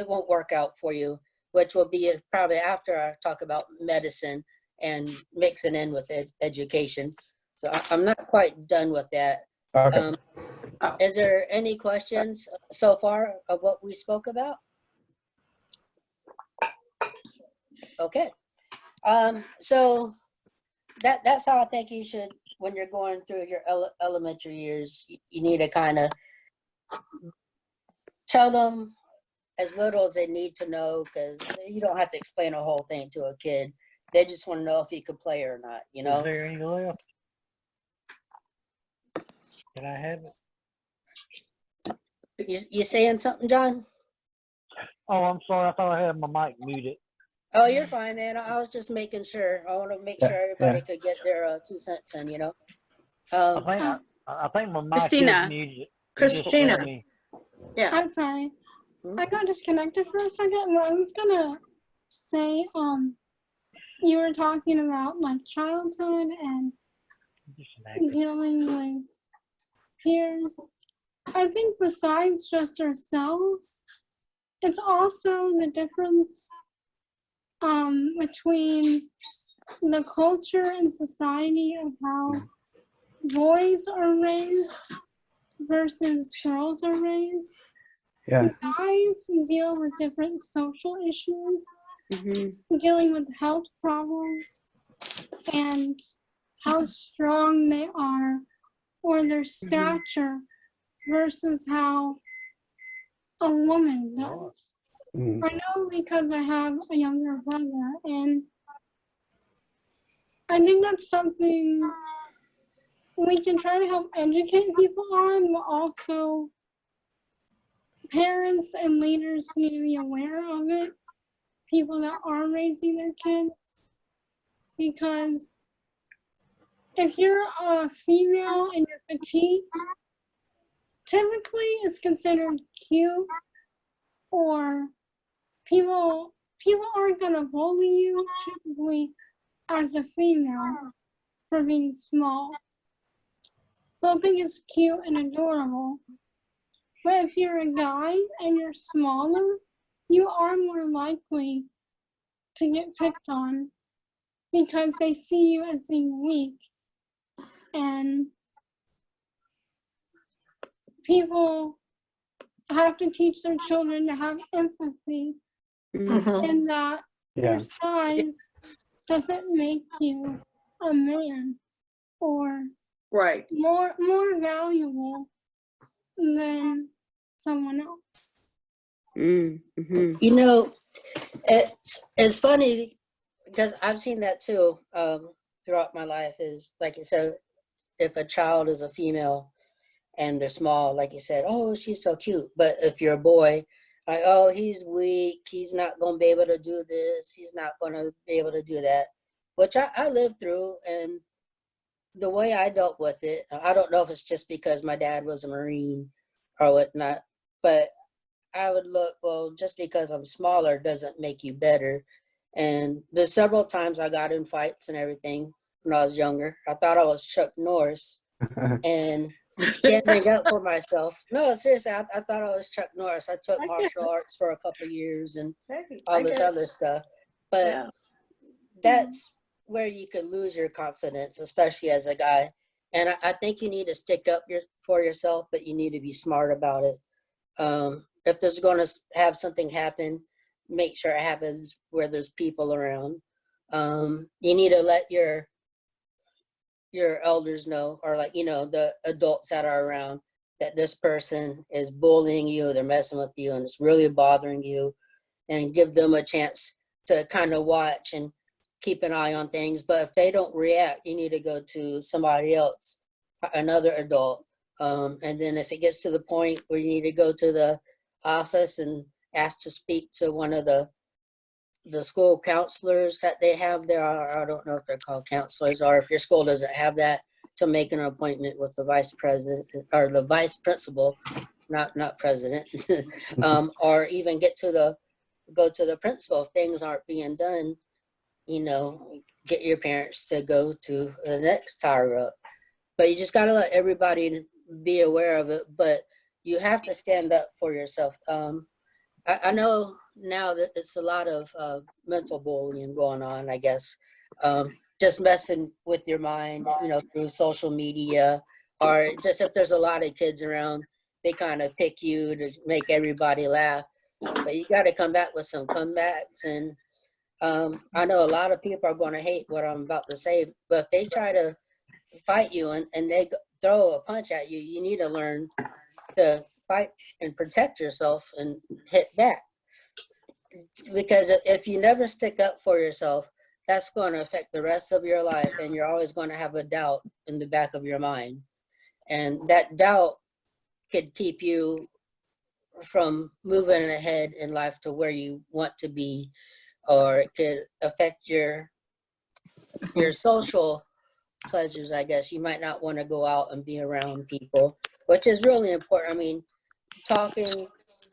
won't work out for you, which will be probably after I talk about medicine and mixing in with education. So I'm not quite done with that. Okay. Is there any questions so far of what we spoke about? Okay. So that's how I think you should, when you're going through your elementary years, you need to kind of tell them as little as they need to know, because you don't have to explain a whole thing to a kid. They just want to know if he could play or not, you know? Is there any left? Can I have it? You saying something, John? Oh, I'm sorry. I thought I had my mic muted. Oh, you're fine, man. I was just making sure. I want to make sure everybody could get their 2 cents in, you know? I think my mic Christina. is muted. Christina. Yeah. I'm sorry. I got disconnected for a second, but I was gonna say, you were talking about like childhood and dealing with peers. I think besides just ourselves, it's also the difference between the culture and society of how boys are raised versus girls are raised. Yeah. Guys deal with different social issues, dealing with health problems, and how strong they are or their stature versus how a woman does. I know because I have a younger brother, and I think that's something we can try to help educate people on, but also parents and leaders need to be aware of it, people that are raising their kids, because if you're a female and you're petite, typically it's considered cute, or people aren't gonna bully you typically as a female for being small. They'll think it's cute and adorable. But if you're a guy and you're smaller, you are more likely to get picked on because they see you as being weak. And people have to teach their children to have empathy and that your size doesn't make you a man or more valuable than someone else. You know, it's funny because I've seen that too throughout my life. Is like you said, if a child is a female and they're small, like you said, oh, she's so cute. But if you're a boy, like, oh, he's weak, he's not going to be able to do this, he's not going to be able to do that, which I lived through. And the way I dealt with it, I don't know if it's just because my dad was a Marine or whatnot, but I would look, well, just because I'm smaller doesn't make you better. And there's several times I got in fights and everything when I was younger. I thought I was Chuck Norris and standing up for myself. No, seriously, I thought I was Chuck Norris. I took I get martial arts for a couple of years and Hey, all I this get it. other stuff. But Yeah. that's where you could lose your confidence, especially as a guy. And I think you need to stick up for yourself, but you need to be smart about it. If there's going to have something happen, make sure it happens where there's people around. You need to let your elders know, or like, the adults that are around, that this person is bullying you, they're messing with you, and it's really bothering you, and give them a chance to kind of watch and keep an eye on things. But if they don't react, you need to go to somebody else, another adult. And then if it gets to the point where you need to go to the office and ask to speak to one of the school counselors that they have there, I don't know if they're called counselors, or if your school doesn't have that, to make an appointment with the vice president or the vice principal, not president, or even go to the principal if things aren't being done. Get your parents to go to the next higher up. But you just got to let everybody be aware of it. But you have to stand up for yourself. I know now that it's a lot of mental bullying going on, I guess. Just messing with your mind, through social media, or just if there's a lot of kids around, they kind of pick you to make everybody laugh. But you got to come back with some comebacks. And I know a lot of people are going to hate what I'm about to say, but if they try to fight you and they throw a punch at you, you need to learn to fight and protect yourself and hit back. Because if you never stick up for yourself, that's going to affect the rest of your life, and you're always going to have a doubt in the back of your mind. And that doubt could keep you from moving ahead in life to where you want to be, or it could affect your social pleasures, I guess. You might not want to go out and be around people, which is really important. I mean, talking,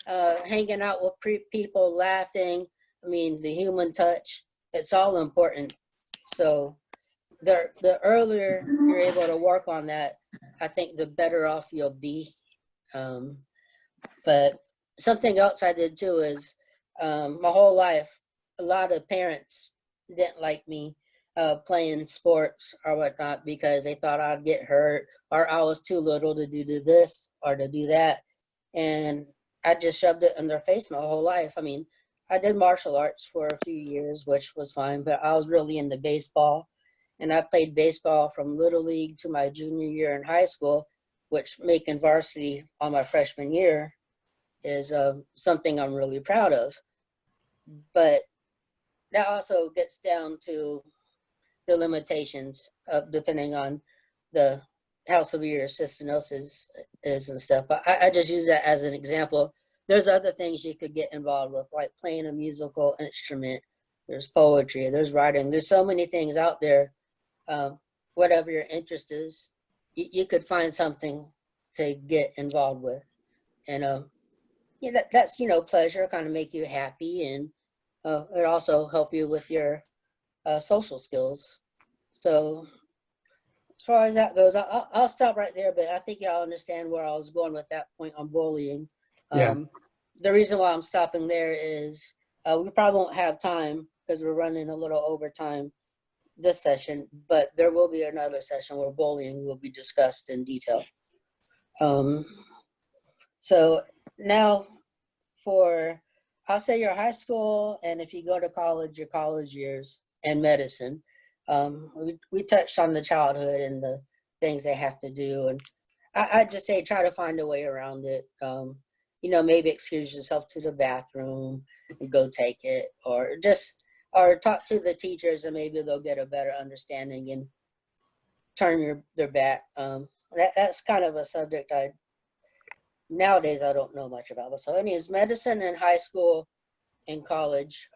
hanging out with people, laughing, the human touch, it's all important. So the earlier you're able to work on that, I think the better off you'll be. But something else I did too is my whole life, a lot of parents didn't like me playing sports or whatnot because they thought I'd get hurt, or I was too little to do this or to do that. And I just shoved it in their face my whole life. I did martial arts for a few years, which was fine, but I was really into baseball. And I played baseball from Little League to my junior year in high school, which making varsity on my freshman year is something I'm really proud of. But that also gets down to the limitations of depending on how severe cystinosis is and stuff. But I just use that as an example. There's other things you could get involved with, like playing a musical instrument. There's poetry, there's writing. There's so many things out there. Whatever your interest is, you could find something to get involved with. And that's pleasure, kind of make you happy, and it also help you with your social skills. So as far as that goes, I'll stop right there, but I think y'all understand where I was going with that point on bullying. The reason why I'm stopping there is we probably won't have time because we're running a little over time this session, but there will be another session where bullying will be discussed in detail. So now I'll say your high school, and if you go to college, your college years, and medicine. We touched on the childhood and the things they have to do, and I just say try to find a way around it. Maybe excuse yourself to the bathroom and go take it, or talk to the teachers, and maybe they'll get a better understanding and turn their back. That's kind of a subject nowadays I don't know much about. So anyways, medicine in high school and college.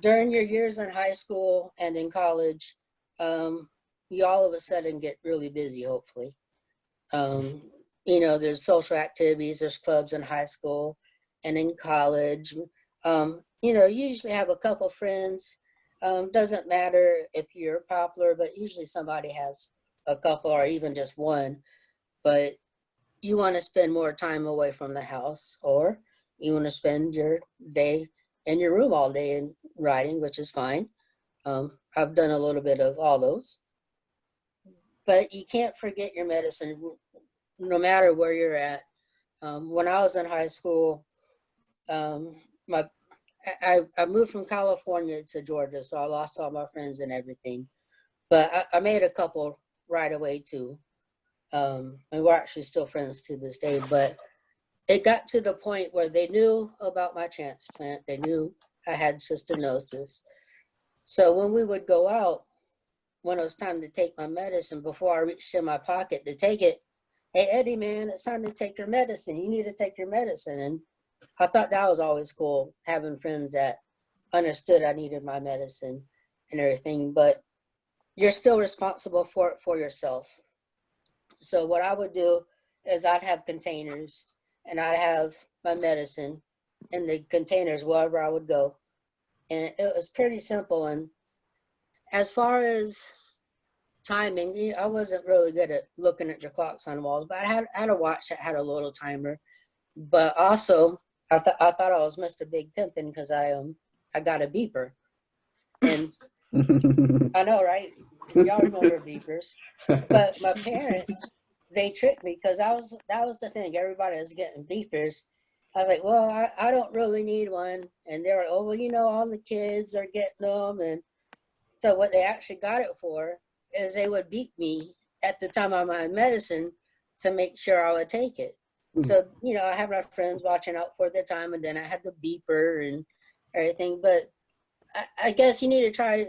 During your years in high school and in college, you all of a sudden get really busy, hopefully. There's social activities, there's clubs in high school and in college. You usually have a couple friends. Doesn't matter if you're popular, but usually somebody has a couple or even just one, but you want to spend more time away from the house, or you want to spend your day in your room all day and writing, which is fine. I've done a little bit of all those, but you can't forget your medicine no matter where you're at. When I was in high school, I moved from California to Georgia, so I lost all my friends and everything. But I made a couple right away too. And we're actually still friends to this day. But it got to the point where they knew about my transplant. They knew I had cystinosis. So when we would go out, when it was time to take my medicine, before I reached in my pocket to take it, hey, Eddie, man, it's time to take your medicine. You need to take your medicine. And I thought that was always cool, having friends that understood I needed my medicine and everything, but you're still responsible for it for yourself. So what I would do is I'd have containers, and I'd have my medicine in the containers wherever I would go. And it was pretty simple. And as far as timing, I wasn't really good at looking at the clocks on the walls, but I had a watch that had a little timer. But also, I thought I was Mr. Big Pimpin' because I got a beeper. And I know, right? Y'all remember beepers. But my parents, they tricked me because that was the thing. Everybody was getting beepers. I was like, well, I don't really need one. And they were, oh, well, you know, all the kids are getting them. And so what they actually got it for is they would beat me at the time of my medicine to make sure I would take it. So, you know, I have my friends watching out for the time, and then I had the beeper and everything. But I guess you need to try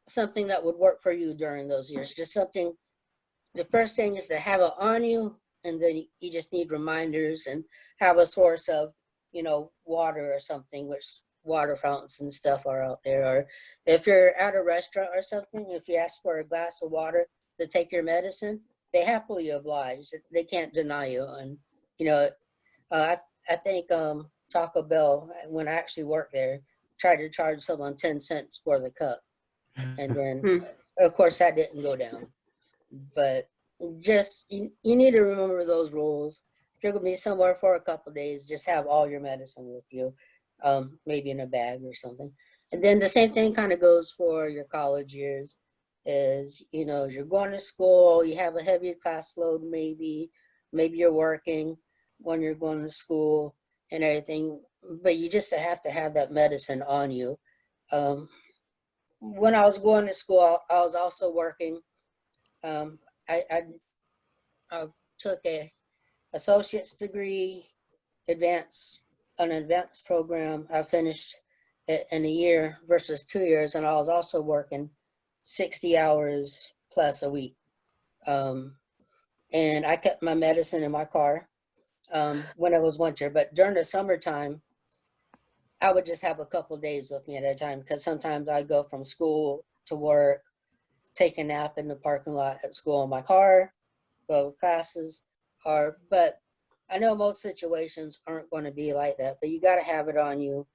something that would work for you during those years. Just something, the first thing is to have it on you, and then you just need reminders and have a source of, you know, water or something, which water fountains and stuff are out there. Or if you're at a restaurant or something, if you ask for a glass of water to take your medicine, they happily oblige. They can't deny you. And, you know, I think Taco Bell, when I actually worked there, tried to charge someone 10 cents for the cup. And then, of course, that didn't go down. But just, you need to remember those rules. If you're going to be somewhere for a couple of days, just have all your medicine with you, maybe in a bag or something. And then the same thing kind of goes for your college years. Is, you know, you're going to school, you have a heavy class load, maybe you're working when you're going to school and everything, but you just have to have that medicine on you. When I was going to school, I was also working. I took a associate's degree, an advanced program. I finished it in a year versus 2 years, and I was also working 60 hours plus a week. And I kept my medicine in my car when it was winter, but during the summertime, I would just have a couple days with me at a time, because sometimes I'd go from school to work, take a nap in the parking lot at school in my car, go to classes, but I know most situations aren't going to be like that, but you got to have it on you.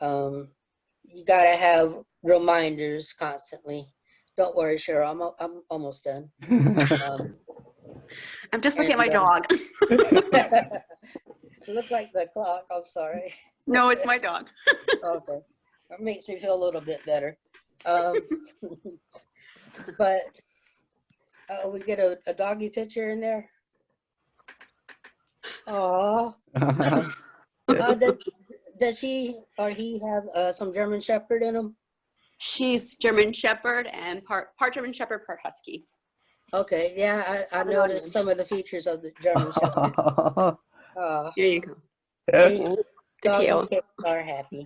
You got to have reminders constantly. Don't worry, Cheryl, I'm almost done. I'm just looking at my dog. Look like the clock, I'm sorry. No, it's my dog. Okay, that makes me feel a little bit better. But we get a doggy picture in there. Oh, does she or he have some German Shepherd in him? She's German Shepherd and part German Shepherd, part Husky. Okay, yeah, I noticed some of the features of the German Shepherd. Here you go. The tail. Are happy.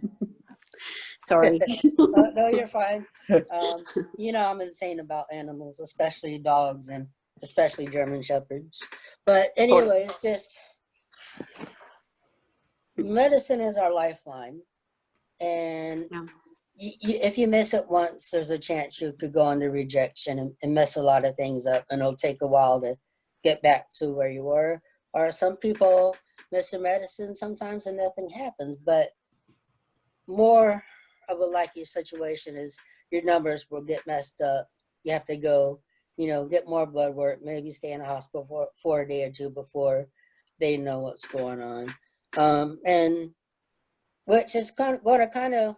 Sorry. No, you're fine. You know, I'm insane about animals, especially dogs and especially German Shepherds. But anyway, it's just medicine is our lifeline. And if you miss it once, there's a chance you could go into rejection and mess a lot of things up, and it'll take a while to get back to where you were. Or some people miss their medicine sometimes and nothing happens, but more of a likely situation is your numbers will get messed up. You have to go get more blood work, maybe stay in the hospital for a day or two before they know what's going on. And which is going to kind of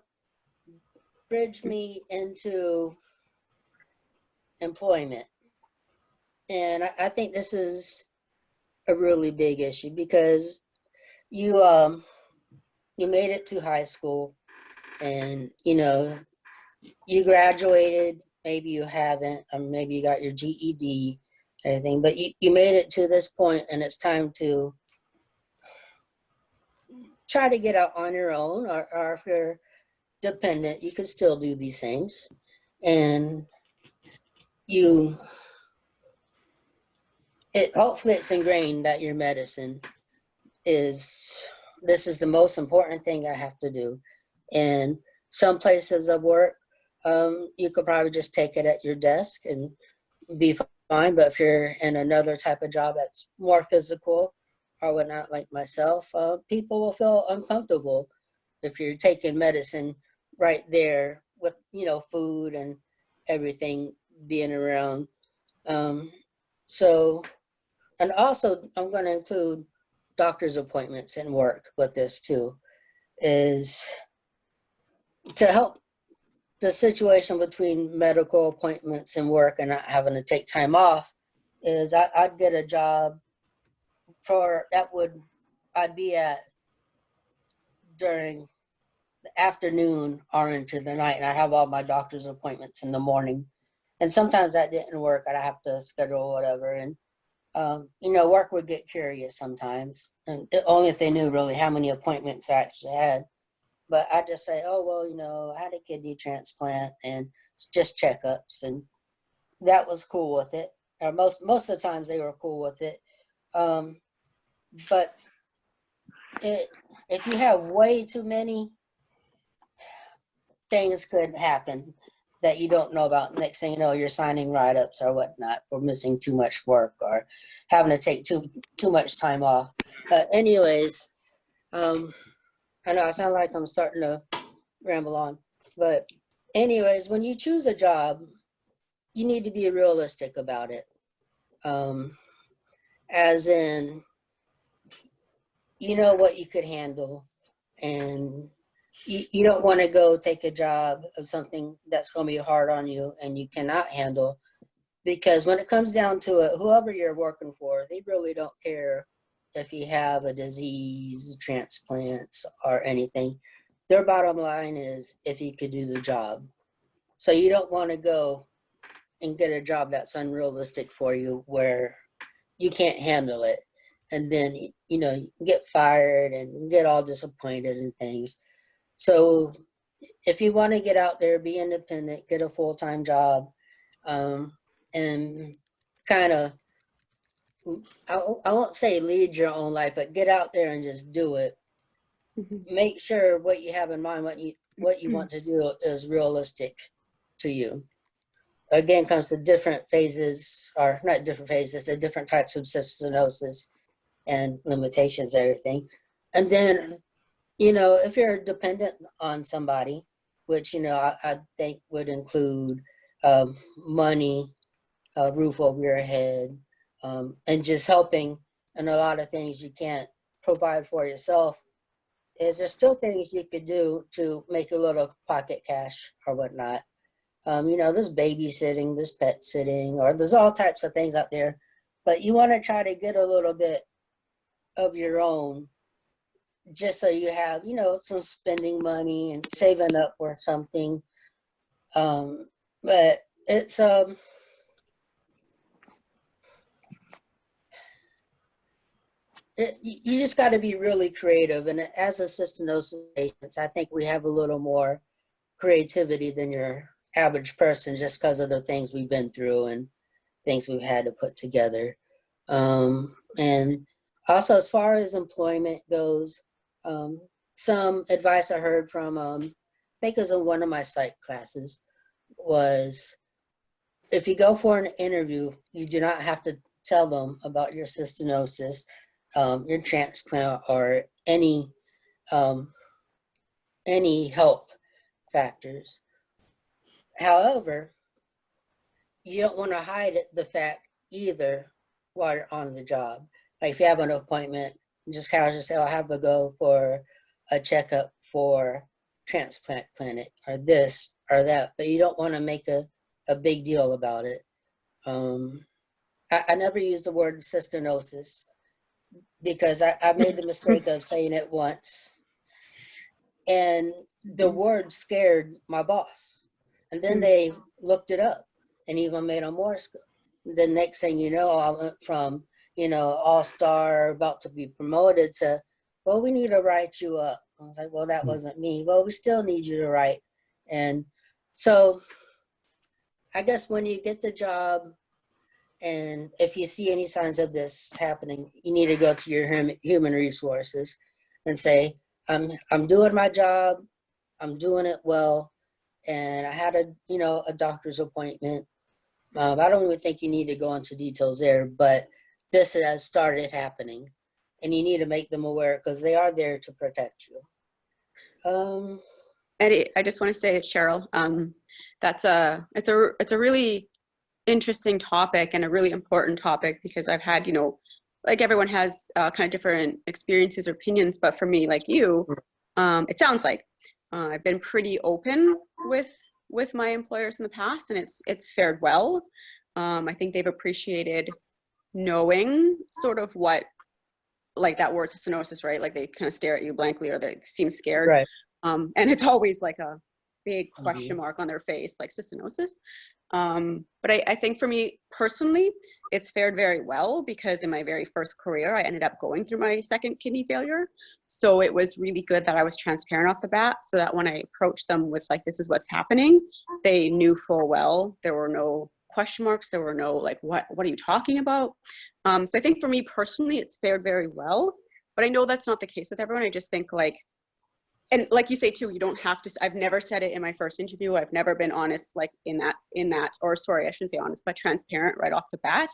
bridge me into employment. And I think this is a really big issue because you made it to high school and, you graduated, maybe you haven't, or maybe you got your GED, everything, but you made it to this point and it's time to try to get out on your own, or if you're dependent, you can still do these things. And hopefully it's ingrained that your medicine this is the most important thing I have to do. And some places of work, you could probably just take it at your desk and be fine. But if you're in another type of job that's more physical or whatnot, like myself, people will feel uncomfortable if you're taking medicine right there with, food and everything being around. So, and also I'm going to include doctor's appointments and work with this too, is to help the situation between medical appointments and work and not having to take time off. Is I'd get a job I'd be at during the afternoon or into the night, and I'd have all my doctor's appointments in the morning. And sometimes that didn't work. I'd have to schedule whatever. And work would get curious sometimes, and only if they knew really how many appointments I actually had. But I just say, oh, well, I had a kidney transplant and it's just checkups. And that was cool with it. Or most of the times they were cool with it. But if you have way too many, things could happen that you don't know about. Next thing you know, you're signing write-ups or whatnot, or missing too much work, or having to take too much time off. Anyways, I know I sound like I'm starting to ramble on, but anyways, when you choose a job, you need to be realistic about it. As in, what you could handle, and you don't want to go take a job of something that's going to be hard on you and you cannot handle, because when it comes down to it, whoever you're working for, they really don't care if you have a disease, transplants, or anything. Their bottom line is if you could do the job. So you don't want to go and get a job that's unrealistic for you where you can't handle it. And then, you get fired and get all disappointed and things. So if you want to get out there, be independent, get a full-time job, and kind of, I won't say lead your own life, but get out there and just do it. Make sure what you have in mind, what you want to do is realistic to you. Again, comes to different phases, or not different phases, the different types of cystinosis and limitations, everything. And then, if you're dependent on somebody, which, I think would include money, a roof over your head, and just helping in a lot of things you can't provide for yourself, is there still things you could do to make a little pocket cash or whatnot. There's babysitting, there's pet sitting, or there's all types of things out there, but you want to try to get a little bit of your own, just so you have, some spending money and saving up for something. But it's, you just got to be really creative. And as a cystinosis patient, I think we have a little more creativity than your average person, just because of the things we've been through and things we've had to put together. And also, as far as employment goes, some advice I heard from, I think it was in one of my psych classes, was if you go for an interview, you do not have to tell them about your cystinosis, your transplant, or any health factors. However, you don't want to hide the fact either while you're on the job. Like if you have an appointment, just casually say, I have to go for a checkup for transplant clinic or this or that, but you don't want to make a big deal about it. I never use the word cystinosis because I made the mistake of saying it once, and the word scared my boss. And then they looked it up and even made a more. The next thing you know, I went from, all-star, about to be promoted to, well, we need to write you up. I was like, well, that wasn't me. Well, we still need you to write. And so I guess when you get the job, and if you see any signs of this happening, you need to go to your human resources and say, I'm doing my job, I'm doing it well, and I had a doctor's appointment. I don't even think you need to go into details there, but this has started happening, and you need to make them aware because they are there to protect you. Eddie, I just want to say, Cheryl, it's a really interesting topic and a really important topic because I've had, like everyone has kind of different experiences or opinions, but for me, like you, it sounds like I've been pretty open with my employers in the past, and it's fared well. I think they've appreciated knowing sort of what, like that word cystinosis, right? Like they kind of stare at you blankly or they seem scared. Right. And it's always like a big question mark on their face, like cystinosis. But I think for me personally, it's fared very well because in my very first career, I ended up going through my second kidney failure. So it was really good that I was transparent off the bat so that when I approached them with like, this is what's happening, they knew full well. There were no question marks. There were no like, what are you talking about? So I think for me personally, it's fared very well, but I know that's not the case with everyone. I just think like, and like you say too, you don't have to, I've never said it in my first interview. I've never been honest, like in that, or sorry, I shouldn't say honest, but transparent right off the bat.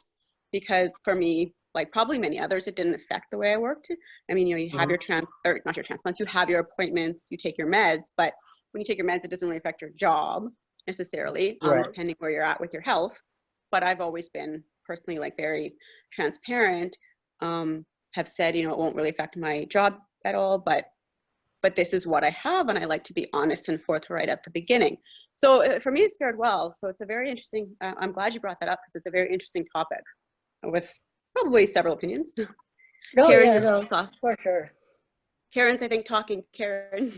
Because for me, like probably many others, it didn't affect the way I worked. I mean, you have your or not your transplants, you have your appointments, you take your meds, but when you take your meds, it doesn't really affect your job necessarily, depending where you're at with your health. But I've always been personally like very transparent, have said, it won't really affect my job at all, but this is what I have, and I like to be honest and forthright at the beginning. So for me, it's fared well. So it's a very interesting, I'm glad you brought that up because it's a very interesting topic with probably several opinions. No, Karen, for sure. Karen's, I think, talking. Karen.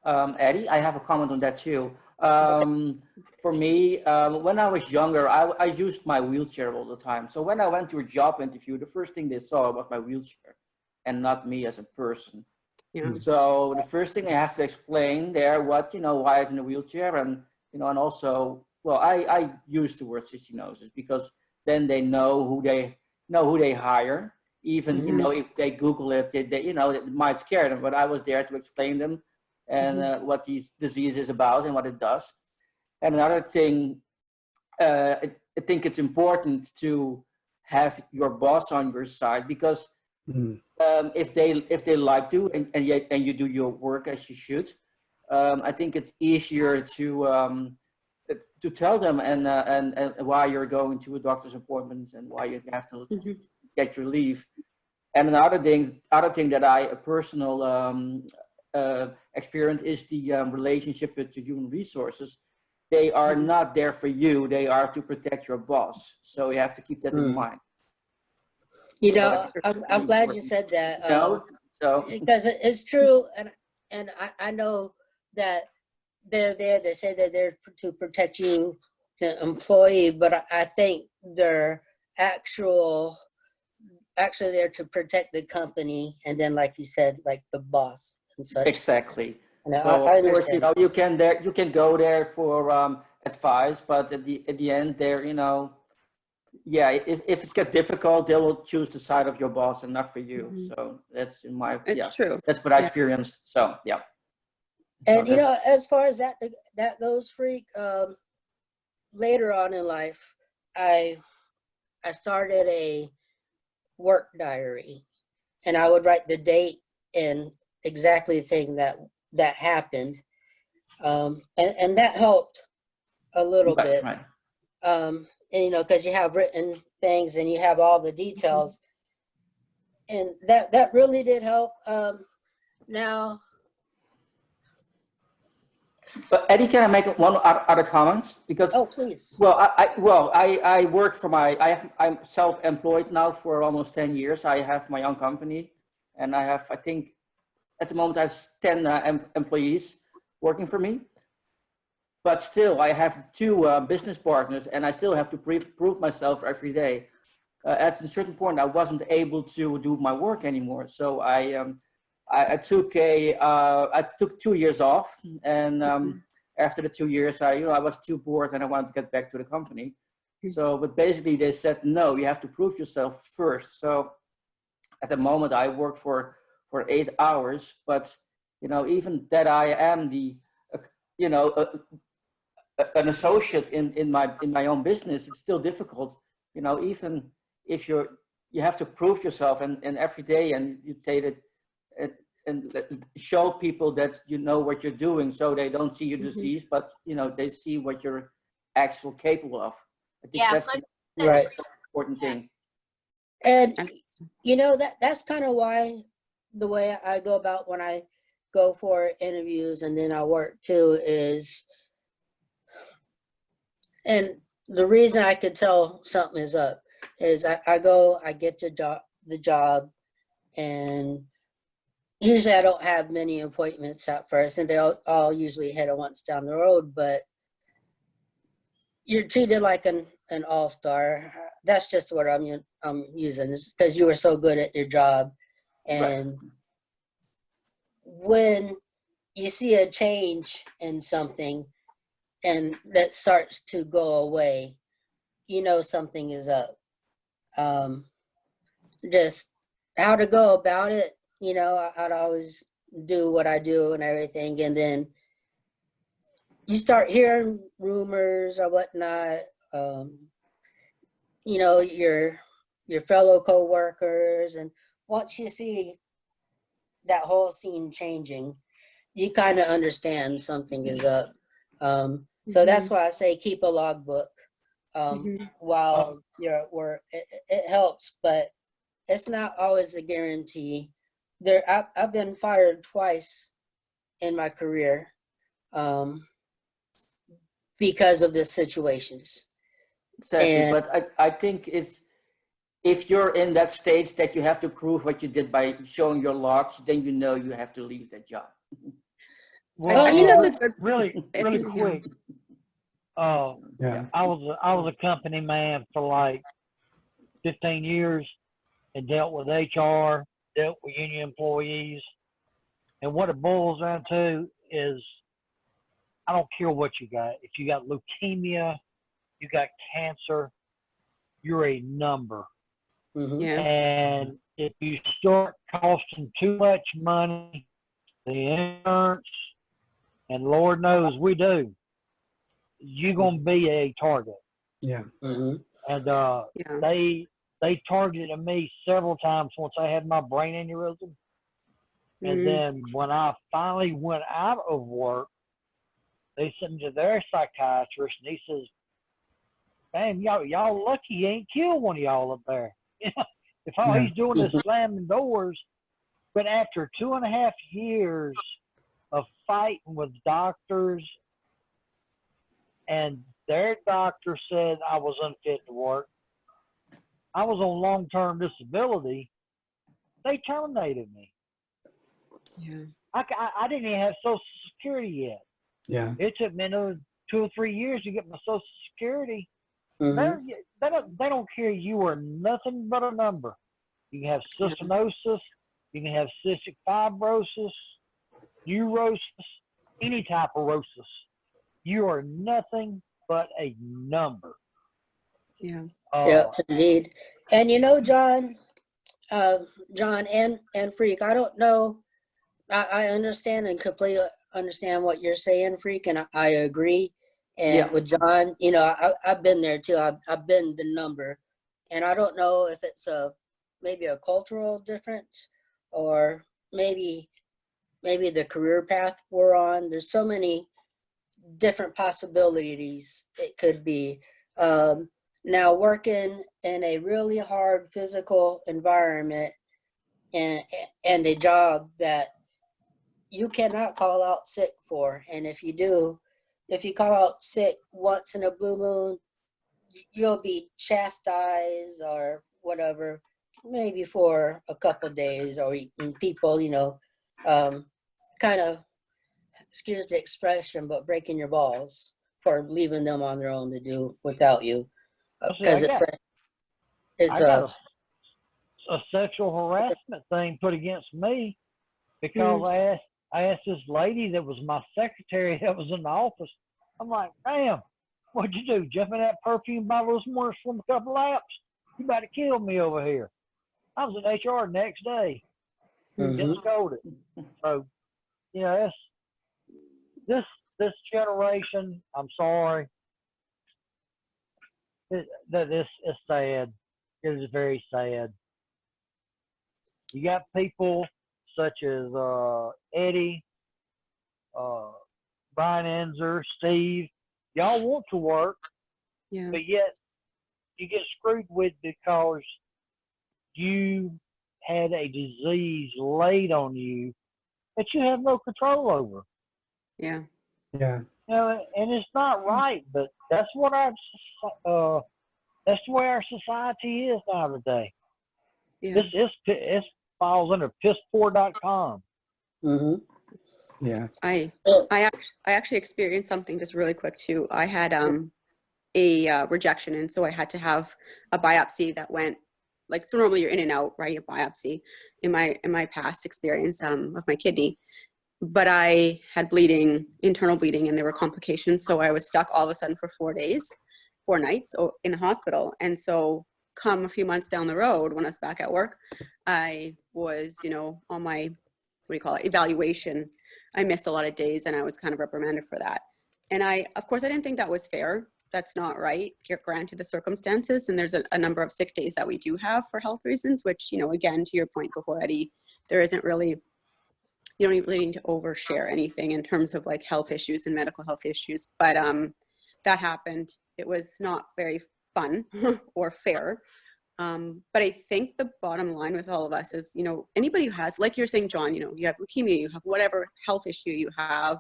Eddie, I have a comment on that too. For me, when I was younger, I used my wheelchair all the time. So when I went to a job interview, the first thing they saw was my wheelchair and not me as a person. Yeah. So the first thing I have to explain there, why I was in a wheelchair, and and also, well, I use the word cystinosis because then they know who they hire. Even if they Google it, it might scare them. But I was there to explain them and what these disease is about and what it does. And another thing, I think it's important to have your boss on your side because. If they like you and you do your work as you should, I think it's easier to tell them and why you're going to a doctor's appointment and why you have to get your leave. And another thing that a personal experience is the relationship with the human resources. They are not there for you; they are to protect your boss. So you have to keep that in mind. I'm glad you said that. Because it's true, and I know that they're there. They say that they're to protect you, the employee, but I think they're actually there to protect the company, and then, like you said, like the boss and such. Exactly. And so I of course, understand. you can go there for advice, but at the end, there, yeah, if it's get difficult, they will choose the side of your boss and not for you. So that's True. That's what I experienced. So yeah. And as far as that goes, Freak, later on in life, I started a work diary, and I would write the date and exactly the thing that happened, and that helped a little bit. Right. And, you know, because you have written things and you have all the details, and that really did help. Now, But Eddie, can I make one other comments? Because oh please. well, I work for I'm self-employed now for almost 10 years. I have my own company, and I think at the moment I have 10 employees working for me. But still, I have 2 business partners, and I still have to prove myself every day. At a certain point, I wasn't able to do my work anymore, so I took 2 years off, and after the 2 years, I was too bored and I wanted to get back to the company. So, but basically, they said no, you have to prove yourself first. So, at the moment, I work for 8 hours, but even that I am an associate in my own business, it's still difficult. Even if you have to prove yourself and every day, and you say that and show people that you know what you're doing, so they don't see your disease, but they see what you're actually capable of. I think that's the Right. important thing. And that's kind of why the way I go about when I go for interviews and then I work too is, and the reason I could tell something is up is I go, I get the job, and usually I don't have many appointments at first, and they'll all usually head once down the road, but you're treated like an all-star. That's just what I'm using, because you were so good at your job. And when you see a change in something and that starts to go away, something is up. Just how to go about it, I'd always do what I do and everything, and then you start hearing rumors or whatnot. Your fellow co-workers, and once you see that whole scene changing, you kind of understand something is up. So that's why I say keep a logbook while you're at work. It helps, but it's not always a guarantee. I've been fired twice in my career because of the situations. Exactly, but I think if you're in that stage that you have to prove what you did by showing your logs, then you have to leave that job. Well, I think that's a really quick. I was a company man for like 15 years and dealt with HR, dealt with union employees, and what it boils down to is I don't care what you got. If you got leukemia, you got cancer, you're a number. Yeah. And if you start costing too much money, the insurance, and Lord knows we do, you're gonna be a target. Yeah. And they targeted me several times once I had my brain aneurysm. And then when I finally went out of work, they sent me to their psychiatrist, and he says, "Man, y'all lucky he ain't killed one of y'all up there. If all he's doing is slamming doors." But after 2.5 years of fighting with doctors, and their doctor said I was unfit to work, I was on long-term disability, they terminated me. Yeah. I didn't even have Social Security yet. Yeah. It took me another 2 or 3 years to get my Social Security. They don't care. You are nothing but a number. You can have cystinosis, you can have cystic fibrosis, neurosis, any type of rosis. You are nothing but a number. Yeah. Yes, indeed. And John, and Freak, I don't know. I understand and completely understand what you're saying, Freak, and I agree. And with John, I've been there too. I've been the number, and I don't know if it's maybe a cultural difference, or maybe the career path we're on. There's so many different possibilities it could be. Now working in a really hard physical environment and a job that you cannot call out sick for, and if you do, if you call out sick once in a blue moon, you'll be chastised or whatever, maybe for a couple of days, or people, kind of, excuse the expression, but breaking your balls for leaving them on their own to do without you, because I got a sexual harassment thing put against me because I asked this lady that was my secretary that was in the office. I'm like, damn, what'd you do? Jump in that perfume bottle this morning from a couple laps? You about to kill me over here. I was in HR the next day. Getting scolded. So, this generation, I'm sorry. It's sad. It is very sad. You got people such as Eddie, Brian Enzer, Steve. Y'all want to work, but yet you get screwed with because you had a disease laid on you that you have no control over. Yeah. Yeah. And it's not right, but that's what that's the way our society is nowadays. Yeah. This falls under pisspoor.com. Yeah. I actually experienced something just really quick too. I had a rejection, and so I had to have a biopsy that went like, so normally you're in and out, right? A biopsy in my past experience of my kidney, but I had bleeding, internal bleeding, and there were complications. So I was stuck all of a sudden for 4 nights in the hospital. And so come a few months down the road, when I was back at work, I was, on my, evaluation. I missed a lot of days, and I was kind of reprimanded for that. And of course, I didn't think that was fair. That's not right, granted the circumstances. And there's a number of sick days that we do have for health reasons, which, again, to your point before, Eddie, there isn't really, you don't really need to overshare anything in terms of like health issues and medical health issues. But that happened. It was not very fun or fair. But I think the bottom line with all of us is, anybody who has, like you're saying, John, you have leukemia, you have whatever health issue you have,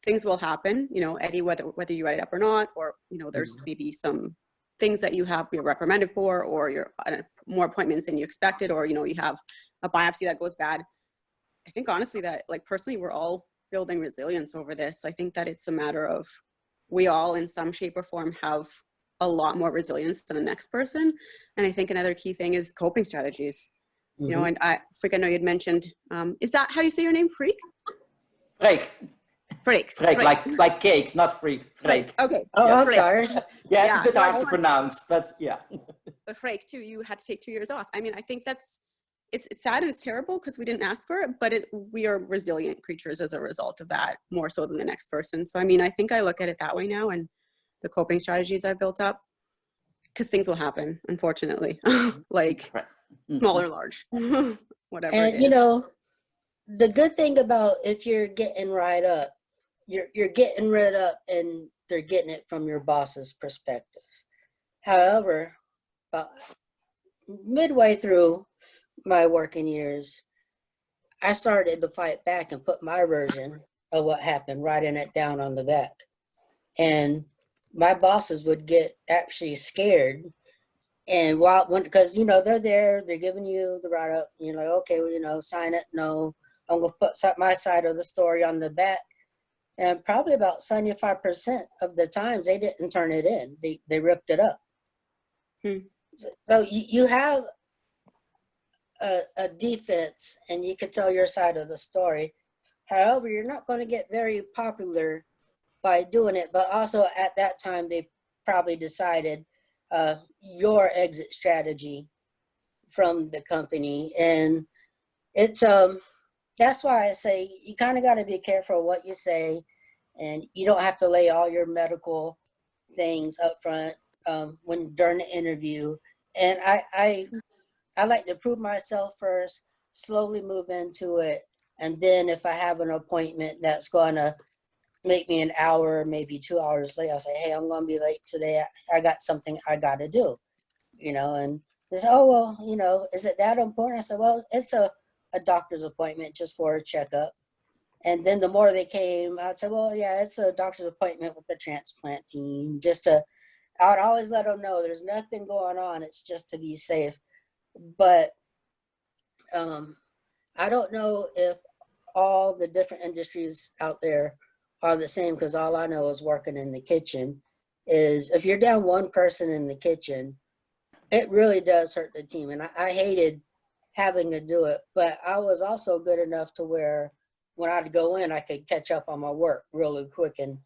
things will happen, Eddie, whether you write it up or not, or, there's maybe some things that you're reprimanded for, or you're more appointments than you expected, or, you have a biopsy that goes bad. I think honestly that, like, personally, we're all building resilience over this. I think that it's a matter of, we all in some shape or form have a lot more resilience than the next person. And I think another key thing is coping strategies. And I know you'd mentioned, is that how you say your name? Freak? Freak, like cake, not freak. Freak. Okay. Oh, I'm sorry. Yeah, it's a bit hard to pronounce, but yeah. But Freak too, you had to take 2 years off. I mean, I think it's sad and it's terrible because we didn't ask for it, but we are resilient creatures as a result of that, more so than the next person. So, I mean, I think I look at it that way now, and the coping strategies I've built up, because things will happen, unfortunately, like small or large, whatever And it is. the good thing about, if you're getting right up, you're getting rid up, and they're getting it from your boss's perspective. However, midway through my working years, I started to fight back and put my version of what happened, writing it down on the back. And my bosses would get actually scared. And because they're there, they're giving you the write up, you're like, okay, well, sign it. No, I'm gonna put my side of the story on the back. And probably about 75% of the times they didn't turn it in. They ripped it up. So you have a defense, and you can tell your side of the story. However, you're not going to get very popular by doing it. But also at that time, they probably decided your exit strategy from the company. And it's that's why I say you kind of got to be careful what you say, and you don't have to lay all your medical things up front during the interview. And I like to prove myself first, slowly move into it, and then if I have an appointment that's going to make me an hour, maybe 2 hours late. I'll say, hey, I'm going to be late today. I got something I got to do, and they say, oh, well, is it that important? I said, well, it's a doctor's appointment just for a checkup. And then the more they came, I'd say, well, yeah, it's a doctor's appointment with the transplant team. I would always let them know there's nothing going on. It's just to be safe. But I don't know if all the different industries out there are the same, because all I know is working in the kitchen is if you're down one person in the kitchen, it really does hurt the team. And I hated having to do it, but I was also good enough to where when I'd go in, I could catch up on my work really quick and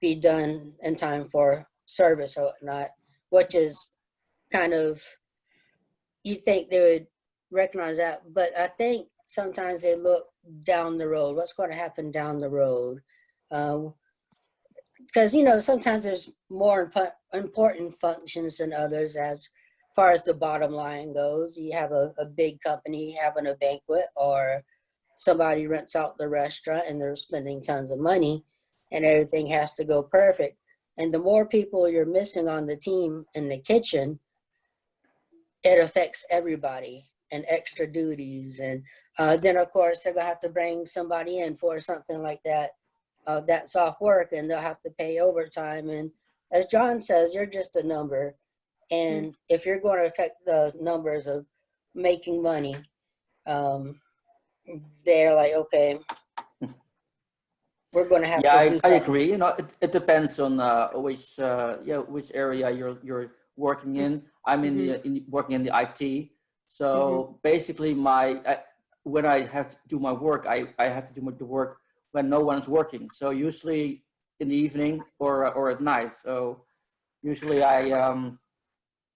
be done in time for service or whatnot, which is kind of, you think they would recognize that, but I think sometimes they look down the road, what's going to happen down the road. Because, sometimes there's more important functions than others as far as the bottom line goes. You have a big company having a banquet, or somebody rents out the restaurant and they're spending tons of money and everything has to go perfect. And the more people you're missing on the team in the kitchen, it affects everybody and extra duties. And then, of course, they're going to have to bring somebody in for something like that. That's off work, and they'll have to pay overtime. And as John says, you're just a number. And if you're going to affect the numbers of making money, they're like, okay, we're going to have to do I something. agree. It depends on which area you're working in. I'm working in the IT. So basically, when I have to do my work, I have to do the work when no one's working. So usually in the evening or at night. So usually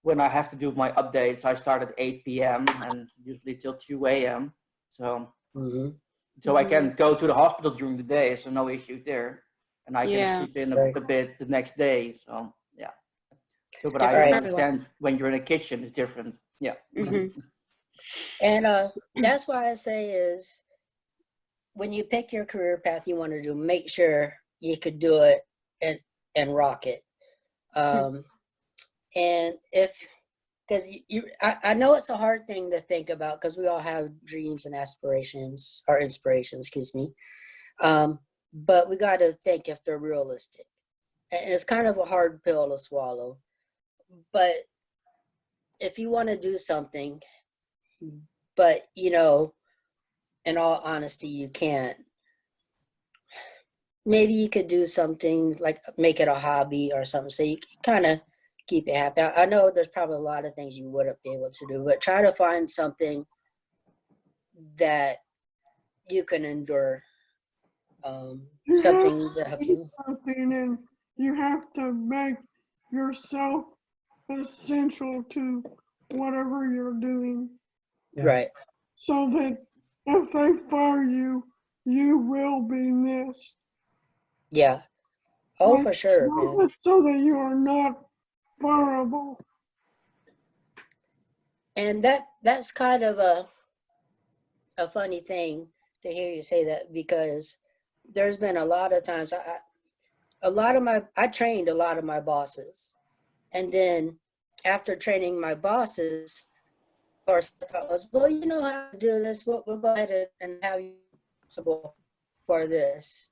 when I have to do my updates, I start at 8 p.m. and usually till 2 a.m. So I can go to the hospital during the day, so no issue there, and I can sleep in a bit the next day. So yeah. So, but I understand when you're in a kitchen, it's different. Yeah. And that's why I say is, when you pick your career path you want to do, make sure you could do it and rock it. And because I know it's a hard thing to think about, because we all have dreams and aspirations, or inspirations, excuse me. But we got to think if they're realistic. And it's kind of a hard pill to swallow. But if you want to do something, but in all honesty, you can't, maybe you could do something like make it a hobby or something, so you can kind of keep it happy. I know there's probably a lot of things you wouldn't be able to do, but try to find something that you can endure, something to help you. And you have to make yourself essential to whatever you're doing. Right. So that if they fire you, you will be missed. Yeah. Oh, for sure, man. So that you are not fireable. And that's kind of a funny thing to hear you say that, because there's been a lot of times I trained a lot of my bosses, and then after training my bosses, of course, I thought was, well, you know how to do this. We'll go ahead and have you responsible for this,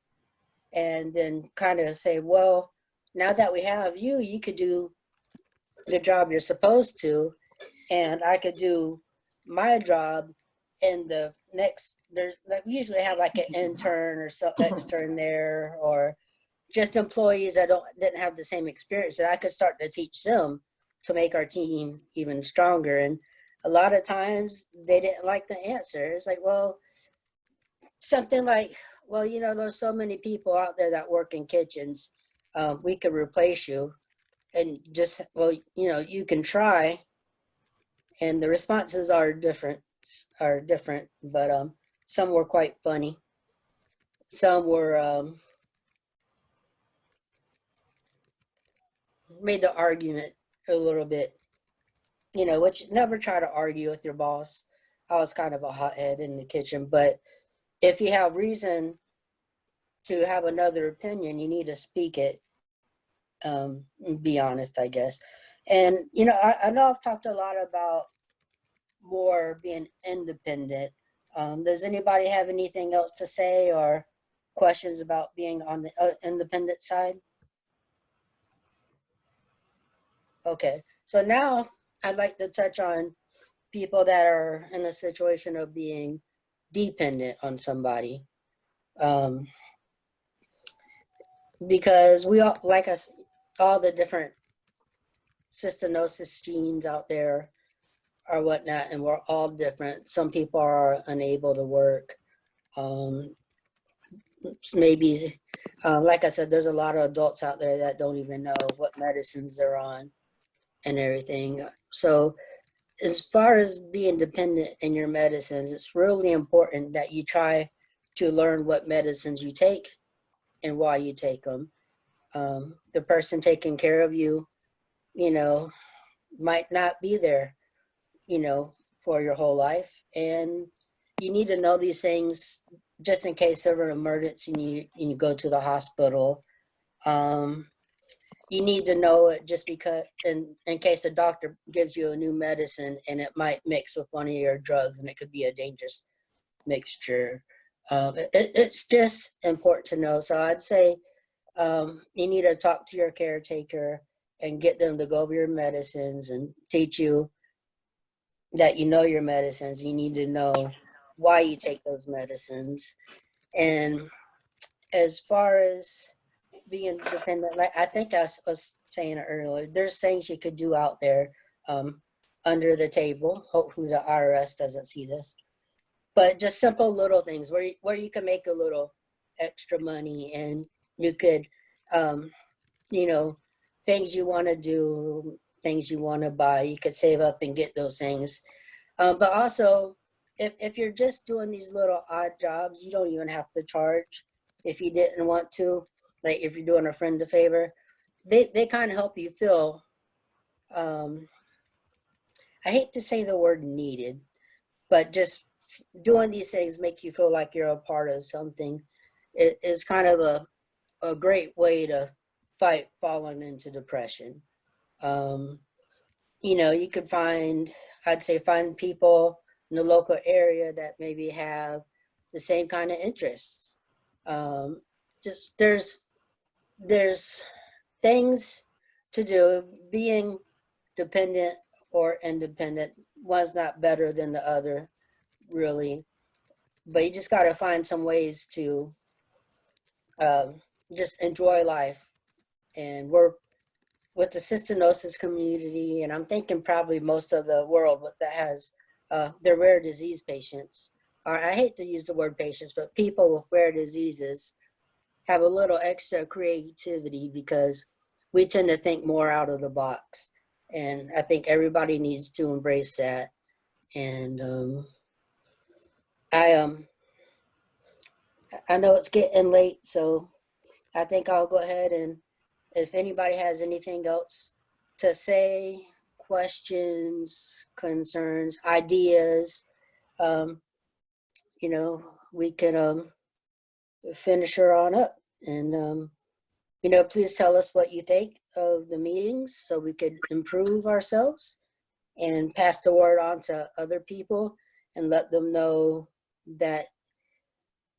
and then kind of say, well, now that we have you, you could do the job you're supposed to, and I could do my job in the next. We usually have like an intern or some extern there, or just employees that didn't have the same experience, that I could start to teach them to make our team even stronger. And a lot of times they didn't like the answer. It's like, well, something like, well, there's so many people out there that work in kitchens. We could replace you, and just, well, you can try. And the responses are different, but some were quite funny. Some were made the argument a little bit, which never try to argue with your boss. I was kind of a hothead in the kitchen, but if you have reason to have another opinion, you need to speak it. Be honest, I guess. And, you know, I know I've talked a lot about more being independent. Does anybody have anything else to say or questions about being on the independent side? Okay, so now I'd like to touch on people that are in a situation of being dependent on somebody. Because we all, like us, all the different cystinosis genes out there or whatnot, and we're all different. Some people are unable to work. Maybe, like I said, there's a lot of adults out there that don't even know what medicines they're on and everything. So as far as being dependent in your medicines, it's really important that you try to learn what medicines you take and why you take them. The person taking care of you, you know, might not be there, you know, for your whole life. And you need to know these things just in case there's an emergency and you go to the hospital. You need to know it just because in case the doctor gives you a new medicine and it might mix with one of your drugs and it could be a dangerous mixture. It's just important to know. So I'd say you need to talk to your caretaker and get them to go over your medicines and teach you that you know your medicines. You need to know why you take those medicines. And as far as being dependent, like I think I was saying earlier, there's things you could do out there under the table. Hopefully the IRS doesn't see this. But just simple little things where you can make a little extra money, and you could, you know, things you want to do, things you want to buy, you could save up and get those things. But also, if you're just doing these little odd jobs, you don't even have to charge if you didn't want to. Like if you're doing a friend a favor, they kind of help you feel, I hate to say the word needed, but just doing these things make you feel like you're a part of something. It is kind of a great way to fight falling into depression. You know, you could find, I'd say find people in the local area that maybe have the same kind of interests. Just there's things to do. Being dependent or independent, one's not better than the other, really. But you just got to find some ways to just enjoy life. And we're with the cystinosis community, and I'm thinking probably most of the world that has the rare disease patients, or I hate to use the word patients, but people with rare diseases have a little extra creativity because we tend to think more out of the box. And I think everybody needs to embrace that. And I know it's getting late, so I think I'll go ahead, and if anybody has anything else to say, questions, concerns, ideas, you know, we can finish her on up. And, you know, please tell us what you think of the meetings so we could improve ourselves and pass the word on to other people and let them know that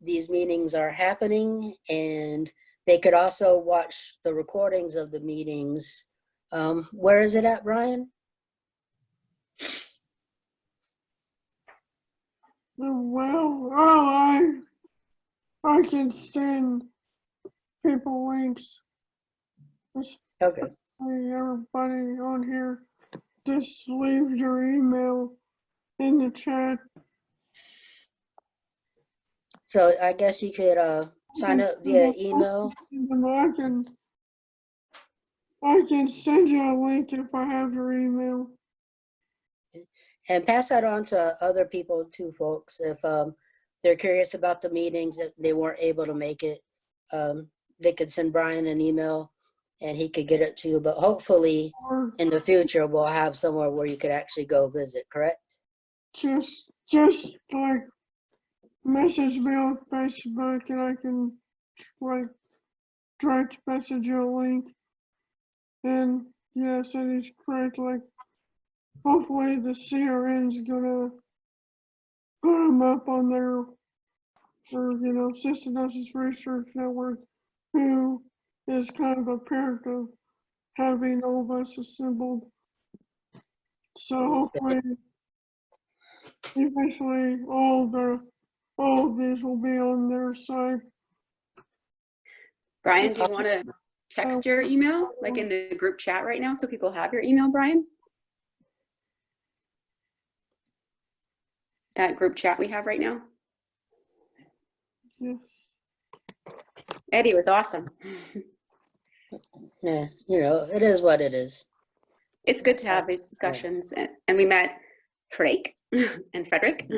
these meetings are happening, and they could also watch the recordings of the meetings. Where is it at, Brian? Well, I can send people links. Okay. Everybody on here, just leave your email in the chat. So I guess you could sign up via email. I can send you a link if I have your email. And pass that on to other people too, folks. If they're curious about the meetings, if they weren't able to make it, they could send Brian an email and he could get it to you. But hopefully in the future, we'll have somewhere where you could actually go visit, correct? Just like message me on Facebook and I can like direct message a link. And yes, that is correct. Like, hopefully the CRN's gonna put them up on their, or Cystinosis Research Network, who is kind of a parent of having all of us assembled. So hopefully, eventually, all of these will be on their site. Brian, do you want to text your email, like in the group chat right now, so people have your email, Brian? That group chat we have right now? Yes. Eddie was awesome. Yeah, it is what it is. It's good to have these discussions. And we met Frank and Frederick.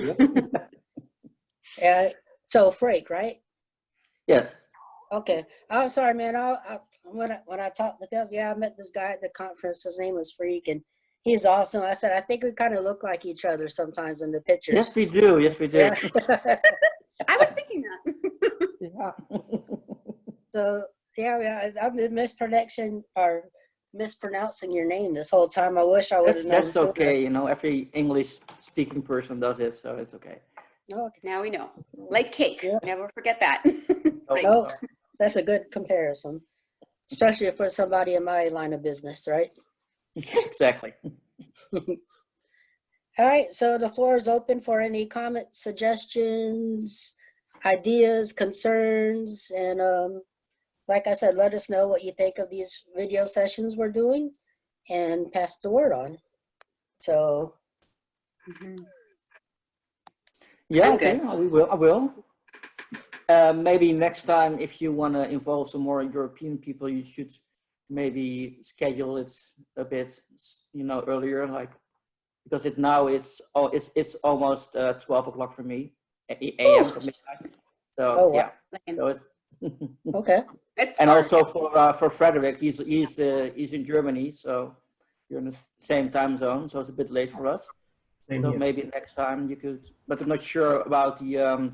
Yeah. So Frank, right? Yes. Okay. I'm sorry, man. When I talked to Kels, I met this guy at the conference. His name was Freak, and he's awesome. I said, I think we kind of look like each other sometimes in the pictures. Yes, we do. Yes, we do. Yeah. I was thinking that. Yeah. So I've been mispronouncing your name this whole time. I wish I would have known. That's okay. Every English-speaking person does it, so it's okay. Okay. Now we know. Like cake. Yeah. Never forget that. No, that's a good comparison, especially for somebody in my line of business, right? Exactly. All right, so the floor is open for any comments, suggestions, ideas, concerns, and like I said, let us know what you think of these video sessions we're doing and pass the word on. So. Yeah, okay, I will. Maybe next time, if you want to involve some more European people, you should maybe schedule it a bit, earlier, because it's almost 12 o'clock for me, a.m. for midnight. So yeah, so it's okay. And also for Frederick, he's in Germany, so you're in the same time zone, so it's a bit late for us. Same So here. maybe next time you could, but I'm not sure about the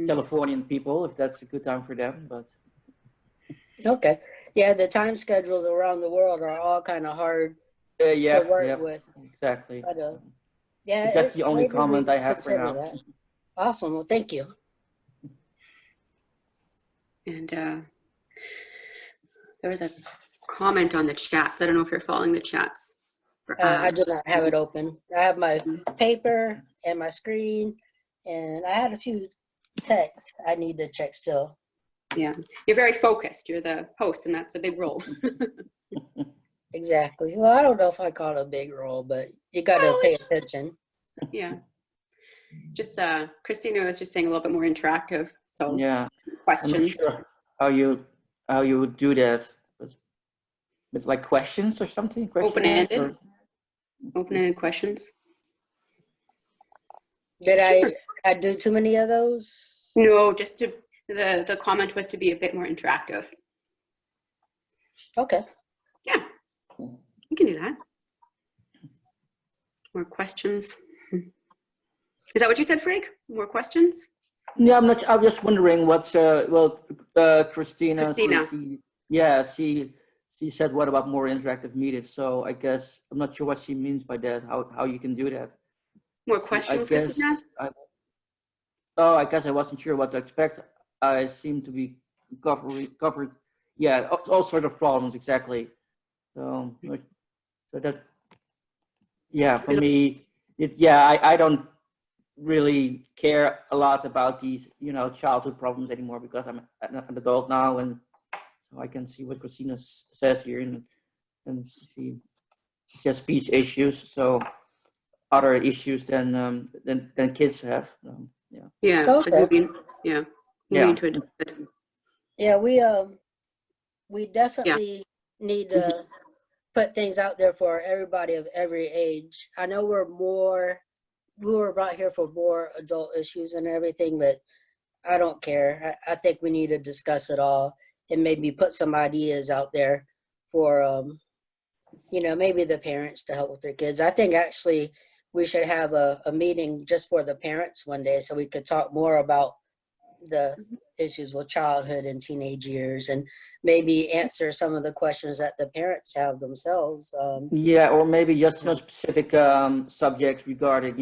Californian people, if that's a good time for them, but. Okay. Yeah, the time schedules around the world are all kind of hard to work with. Exactly. But, yeah, but that's the only comment I have for now. That. Awesome. Well, thank you. And there was a comment on the chats. I don't know if you're following the chats. I do not have it open. I have my paper and my screen, and I had a few texts I need to check still. Yeah, you're very focused. You're the host, and that's a big role. Exactly. Well, I don't know if I call it a big role, but you got to pay attention. Yeah. Just Christina was just saying a little bit more interactive. So yeah, questions. I'm not sure how you would do that, with like questions or something. Open-ended. Open-ended questions. Did I do too many of those? No, just to the comment was to be a bit more interactive. Okay. Yeah, you can do that. More questions. Is that what you said, Frank? More questions? Yeah, I'm just wondering what. Christina. She said what about more interactive meetings? So I guess I'm not sure what she means by that. How you can do that? More questions, Christina? I guess I wasn't sure what to expect. I seem to be covered. Yeah, all sorts of problems, exactly. So that, yeah, for me, I don't really care a lot about these, childhood problems anymore, because I'm an adult now, and so I can see what Christina says here, and see she has speech issues, so other issues than kids have. Yeah. Okay. Yeah, we definitely need to put things out there for everybody of every age. I know we were brought here for more adult issues and everything, but I don't care. I think we need to discuss it all and maybe put some ideas out there for, maybe the parents to help with their kids. I think actually we should have a meeting just for the parents one day, so we could talk more about the issues with childhood and teenage years, and maybe answer some of the questions that the parents have themselves. Yeah, or maybe just some specific subjects regarding,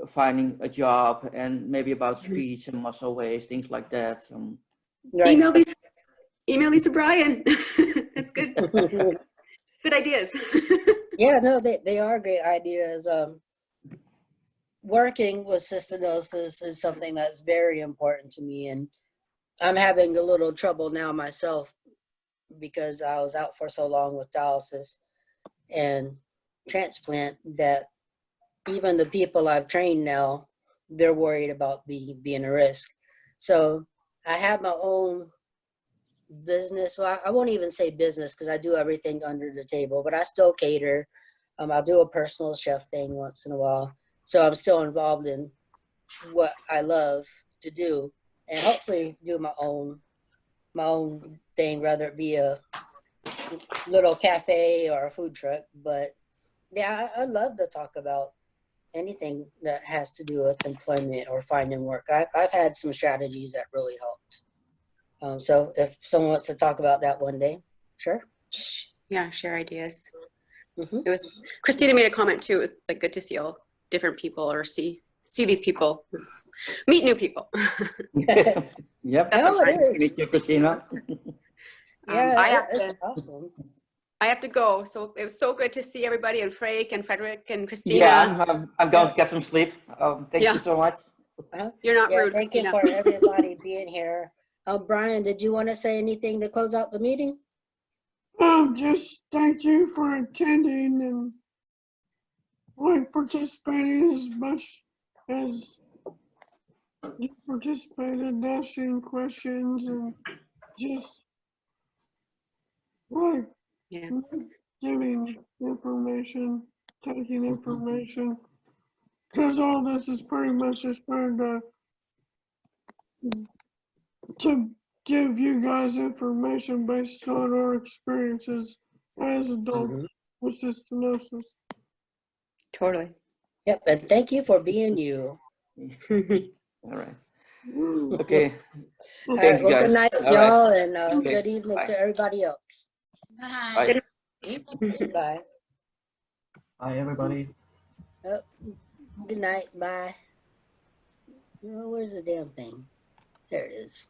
finding a job, and maybe about speech and muscle waste, things like that. Right. Email Lisa Bryan. That's good. Good ideas. Yeah, no, they are great ideas. Working with cystinosis is something that's very important to me, and I'm having a little trouble now myself because I was out for so long with dialysis and transplant that even the people I've trained now, they're worried about being a risk. So I have my own business. Well, I won't even say business because I do everything under the table, but I still cater. I'll do a personal chef thing once in a while. So I'm still involved in what I love to do, and hopefully do my own thing, whether it be a little cafe or a food truck. But yeah, I love to talk about anything that has to do with employment or finding work. I've had some strategies that really helped. So if someone wants to talk about that one day, sure. Yeah, share ideas. It was Christina made a comment too. It was like good to see all different people, or see these people, meet new people. Yep. That's Nice to meet you, Christina. Yeah, it's awesome. I have to go. So it was so good to see everybody, and Frank and Frederick and Christina. Yeah, I'm going to get some sleep. Thank you so much. You're not rude, Thank Christina. you for everybody being here. Brian, did you want to say anything to close out the meeting? Just thank you for attending and participating as much as you participated, asking questions and just giving information, taking information, because all this is pretty much just trying to give you guys information based on our experiences as adults with cystinosis. Totally. Yep, and thank you for being you. All right. Okay. All Thank right, you, well, guys. good night, All y'all, right. and Okay. good evening Bye. to everybody else. Bye. Good Bye. Bye, everybody. Oh, good night. Bye. Oh, where's the damn thing? There it is.